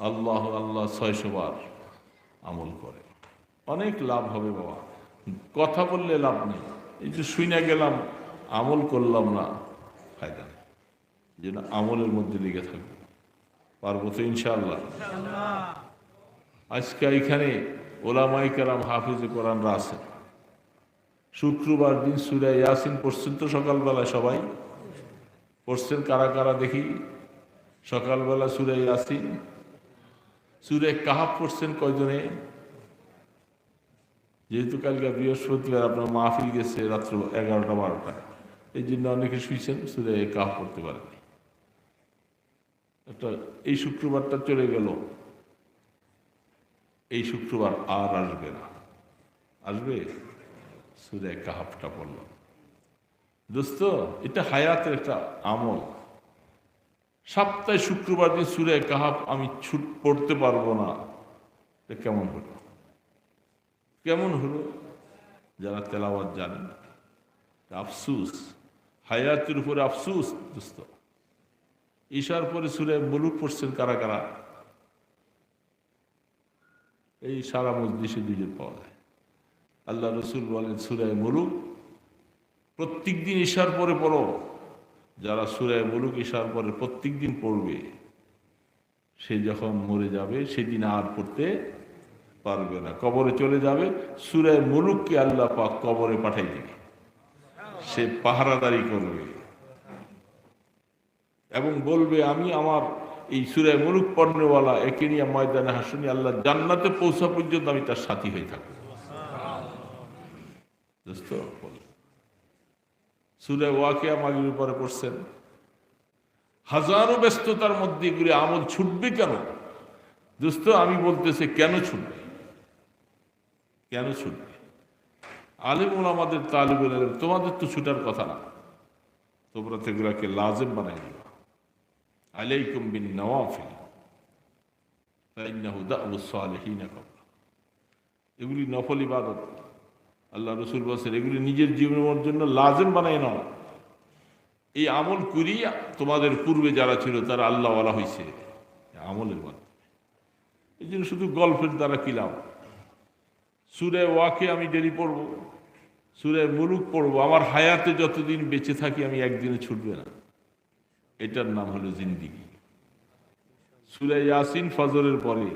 আল্লাহ আল্লাহ 600 বার আমল করে। অনেক লাভ হবে বাবা। কথা বললে লাভ নেই, এই যে শুনে গেলাম আমল করলাম না, ফায়দা নেই। যেন আমলের মধ্যে লেগে থাকবে। পারবো তো ইনশাআল্লাহ? আজকে এখানে ওলামায়ে কেরাম হাফিজে কোরআনরা আছে। শুক্রবার দিন সূরা ইয়াসিন পড়ছেন তো সকালবেলা? সবাই পড়ছেন? কারা কারা দেখি সকালবেলা সূরা ইয়াসিন? সূরা কাহাফ পড়ছেন কয়জনে? যেহেতু কালকে বৃহস্পতিবার আপনার মাহফিল গেছে রাত্র 11টা 12টা, এই জন্য অনেকে শুয়েছেন, সূরা কাহাফ পড়তে পারেনি। একটা এই শুক্রবারটা চলে গেল, এই শুক্রবার আর আসবে না। আসবে? সূরা কাহাফটা পড়লাম। দোস্ত, এটা হায়াতের একটা আমল। সপ্তাহে শুক্রবার দিন সূরা কাহাফ আমি পড়তে পারবো না, এটা কেমন হলো? কেমন হলো? যারা তেলাওয়াত জানেন, আফসুস, হায়াতের উপরে আফসুস। দোস্ত, ঈশার পরে সূরা মুলুক পড়ছেন কারা কারা? এই সারা মজলিসে দুজন পাওয়া যায়। আল্লাহ রসুল বলেন সূরা মুলুক প্রত্যেক দিন ঈশার পরে পড়ো। যারা সূরা মুলুক ঈশার পরে প্রত্যেক দিন পড়বে, সে যখন মরে যাবে সেদিন আর পড়তে পারবে না, কবরে চলে যাবে। সূরা মুলুককে আল্লাহ পাক কবরে পাঠাই দিবে, সে পাহারাদারি করবে এবং বলবে আমি আমার এই সূরা মুলুক পড়নেওয়ালা একে নিয়ে ময়দানে হাসুনি আল্লাহ জান্নাতে পৌঁছা পর্যন্ত আমি তার সাথী হয়ে থাকবো। দোস্ত, সূরা ওয়াকিয়া মাগরিবের পরে পড়ছেন। হাজারো ব্যস্ততার মধ্যে এগুলি আমল ছুটবে কেন? দোস্ত, আমি বলতেছি কেন ছুটবে? কেন ছুটবে? আলেম ওলামাদের, তালিবুল ইলম, তোমাদের তো ছুটার কথা না। তোমরা তো এগুলাকে লাজেম বানাই দিবা। আলাইকুম বিন নওয়াফিল ফাইন্নাহু দা'বুস সালিহিন ক্বাবলা। এগুলি নফল ইবাদত। আল্লাহ রসুল বলেছেন এগুলি নিজের জীবনের জন্য লাজেম বানাই নাও। এই আমল করিয়া তোমাদের পূর্বে যারা ছিল তারা আল্লাহওয়ালা হয়েছে আমলের মাধ্যমে। এই জন্য শুধু গল্পের দ্বারা কি লাভ? সূরা ওয়াকিয়া আমি ডেলি পড়ব, সূরা মুলুক পড়ব, আমার হায়াতে যতদিন বেঁচে থাকি আমি একদিনে ছুটবে না। এটার নাম হলো জিন্দিগি। সূরা ইয়াসিন ফজরের পরে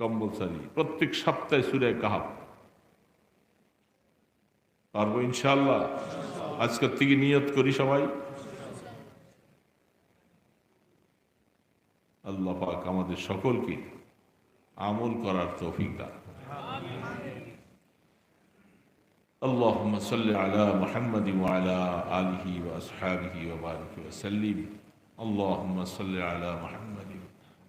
কম্পালসারি, প্রত্যেক সপ্তাহে সূরা কাহাফ। পারবো ইনশাআল্লাহ? আজকের থেকে নিয়ত করি সবাই। আল্লাহ পাক আমাদের সকলকে আমল করার তৌফিক দান। اللهم صل على محمد وعلى آله وأصحابه وبارك وسلم. اللهم صل على محمد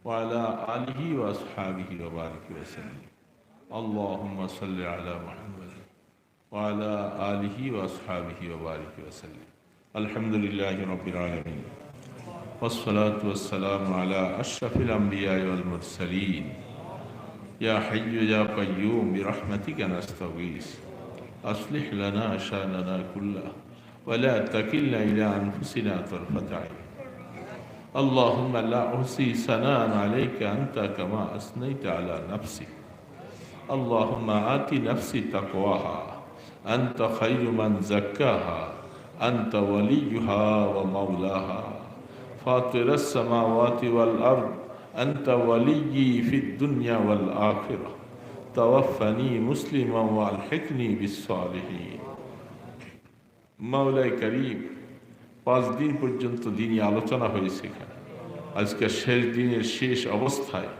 وعلى آله وأصحابه وبارك وسلم. اللهم صل على محمد وعلى آله وأصحابه وبارك وسلم. الحمد لله رب العالمين والصلاة والسلام على أشرف الأنبياء والمرسلين. يا حي يا قيوم برحمتك نستغيث أصلح لنا شأننا كله ولا تكلنا إلى أنفسنا طرفة عين. اللهم لا أحصي ثناء عليك أنت كما أثنيت على نفسك. اللهم آت نفسي تقواها أنت خير من زكاها أنت وليها ومولاها. فاطر السماوات والأرض أنت وليي في الدنيا والآخرة. توفني مسلما والحقني بالصالحين. مولاي كريم 5 দিন পর্যন্ত দিনই আলোচনা হয়েছে এখানে। আজকে শেষ দিনের শেষ অবস্থায়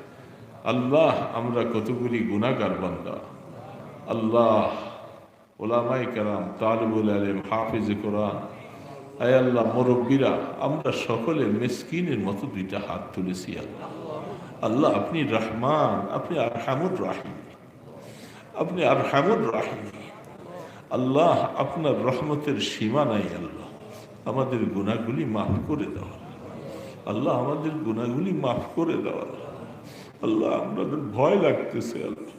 আল্লাহ আমরা কতগুলি গুনাহগার বান্দা, আল্লাহ ওলামায়ে কেরাম, তালিবুল ইলম, হাফিজ কোরআন, আয় আল্লাহ মুরব্বীরা, আমরা সকলে মিসকিনের মতো 2টা হাত তুলেছি। আল্লাহ আল্লাহ আপনি রহমান, আপনি আরহামুর রাহিম, আপনি আরহামুর রাহিম। আল্লাহ আপনার রহমতের সীমা নাই। আল্লাহ আমাদের গুনাহগুলি মাফ করে দাও। আল্লাহ আমাদের গুনাহগুলি মাফ করে দেওয়া। আল্লাহ আমাদের ভয় লাগতেছে। আল্লাহ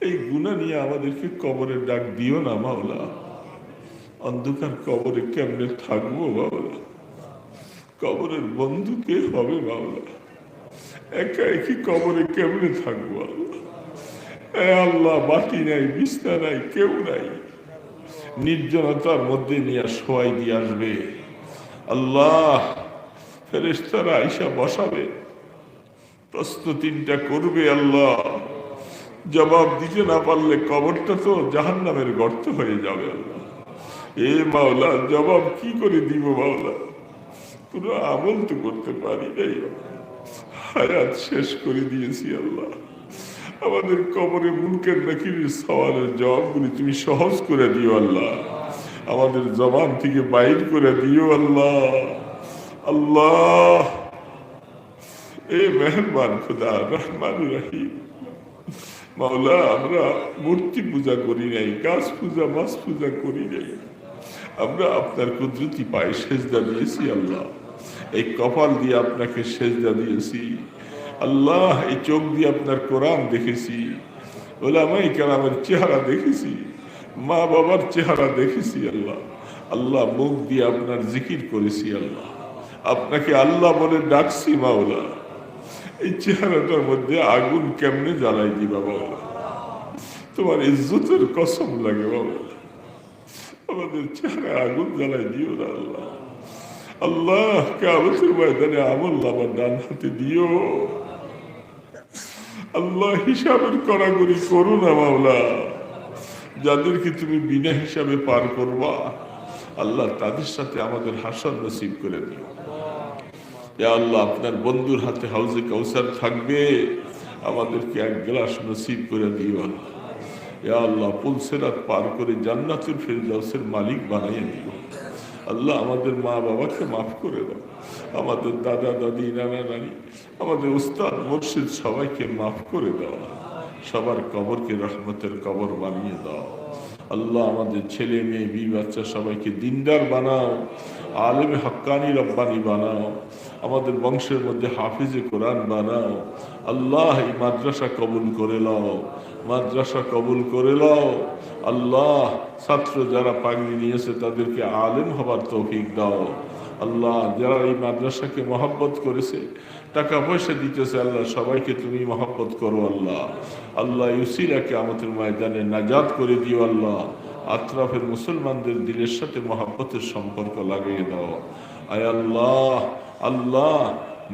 এই গুনাহ নিয়ে আমাদেরকে কবরে ডাক দিও না মাওলা। অন্ধকার কবরে কেমনে থাকবো মাওলা? কবরের বন্ধু কে হবে মাওলা? একা একই কবরে কেমনে থাকবো আল্লাহ? আল্লাহ বাতি নাই, বিছনা নাই, কেউ নাই, নির্জনতার মধ্যে নিয়ে শোয়াই দিয়ে আসবে। আল্লাহ ফেরেশতারা আইসা বসাবে, প্রশ্ন 3টা করবে। আল্লাহ জবাব দিতে না পারলে কবরটা তো জাহান্নামের গর্ত হয়ে যাবে। আল্লাহ এ মাওলা জবাব কি করে দিব মাওলা? পুরো আমল তো করতে পারি নাই, হায়াত শেষ করে দিয়েছি। আল্লাহ আমাদের কবরে মুনকার নাকিরের সওয়ালের জবাবগুলি তুমি সহজ করে দিও। আল্লাহ আমাদের জবান থেকে বাইর করে দিও। আল্লাহ আল্লাহ এ মেহেরবান খুদা, রহমান রহিম মাওলা, আমরা মূর্তি পূজা করি নাই, গাছ পূজা, মাছ পূজা করি নাই, আমরা আপনার কুদরতি পায়ে সেজদা দিয়েছি। আল্লাহ এই কপাল দিয়ে আপনাকে সেজদা দিয়েছি। আল্লাহ এই চোখ দিয়ে আপনার কোরআন দেখেছি, ওলামায়ে কেরামের চেহারা দেখেছি, মা বাবার চেহারা দেখেছি। আল্লাহ আল্লাহ মুখ দিয়ে আপনার জিকির করেছি। আল্লাহ আপনাকে আল্লাহ বলে ডাকছি। মাওলা এই চেহারাটার মধ্যে আগুন কেমনে জ্বালাই দিবা বাবা? তোমার ইজ্জতের কসম লাগে বাবা, আমাদের চেহারা আগুন জ্বালাই দিও না। আল্লাহ আল্লাহ কিয়ামতের ময়দানে আমলনামা ডান হাতে দিও। আল্লাহ হিসাবের কড়াকড়ি করো না মাওলা। যাদেরকে তুমি বিনা হিসাবে পার করবা আল্লাহ তাদের সাথে আমাদের হাসর নসিব করে দিও। ইয়া আল্লাহ আপনার বন্ধুর হাতে হাউজে কাউসার থাকবে, আমাদেরকে 1 গ্লাস নসিব করে দিও। ইয়া আল্লাহ পুলসিরাত পার করে জান্নাতুল ফিরদাউসের মালিক বানিয়ে দিও। আল্লাহ আমাদের মা বাবাকে মাফ করে দাও, আমাদের দাদা দাদি, নানা নানি, আমাদের উস্তাদ মুর্শিদ সবাইকে মাফ করে দাও। সবার কবরকে রহমতের কবর বানিয়ে দাও। আল্লাহ আমাদের ছেলে মেয়ে বিবি বাচ্চা সবাইকে দিনদার বানাও, আলেমে হক্কানি রব্বানি বানাও, আমাদের বংশের মধ্যে হাফিজে কোরআন বানাও। আল্লাহ এই মাদ্রাসা কবুল করে লও, মাদ্রাসা কবুল করে লও। আল্লাহ ছাত্র যারা পাগড়ি নিয়েছে তাদেরকে আলেম হবার তৌফিক দাও। আল্লাহ যারা এই মাদ্রাসাকে মহব্বত করেছে, টাকা পয়সা দিতেছে, আল্লাহ সবাইকে তুমি মহব্বত করো। আল্লাহ আল্লাহ ইউসিরাকে আমাদের ময়দানে নাজাত করে দিও। আল্লাহ আত্রাফের মুসলমানদের দিলের সাথে মহব্বতের সম্পর্ক লাগিয়ে দাও। আয় আল্লাহ আল্লাহ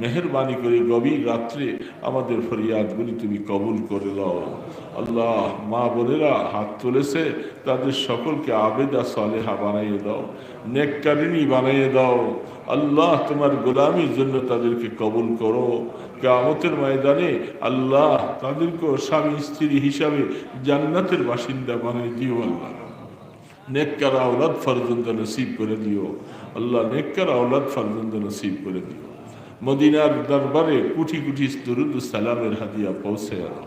মেহরবানি করে গভীর রাত্রে আমাদের ফরিয়াদগুলি তুমি কবুল করে দাও। আল্লাহ মা বোনেরা হাত তুলেছে, তাদের সকলকে আবেদা সালেহা বানিয়ে দাও, নেককারিনী বানিয়ে দাও। আল্লাহ তোমার গোলামির জন্য তাদেরকে কবুল করো। কিয়ামতের ময়দানে আল্লাহ তাদেরকে স্বামী স্ত্রী হিসাবে জান্নাতের বাসিন্দা বানিয়ে দিও। আল্লাহ নেককার আওলাদ ফরজন্দ নসিব করে দিও। আল্লাহ নেককার আওলাদ ফরজন্দ নসিব করে দিও। মদিনার দরবারে কোটি কোটি দুরুদ ও সালামের হাদিয়া পৌঁছে দাও।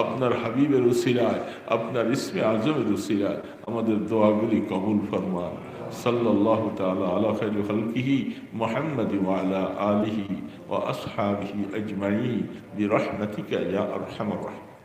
আপনার হাবিবের উসিলায়, আপনার ইসমে আজমের উসিলায় আমাদের দোয়াগুলি কবুল ফরমান। সাল্লাল্লাহু তাআলা আলা খায়রি খালকিহি মুহাম্মাদ ওয়া আলা আলিহি ওয়া আসহাবিহি আজমাইন বিরহমাতিকা ইয়া আরহামার রাহিমিন।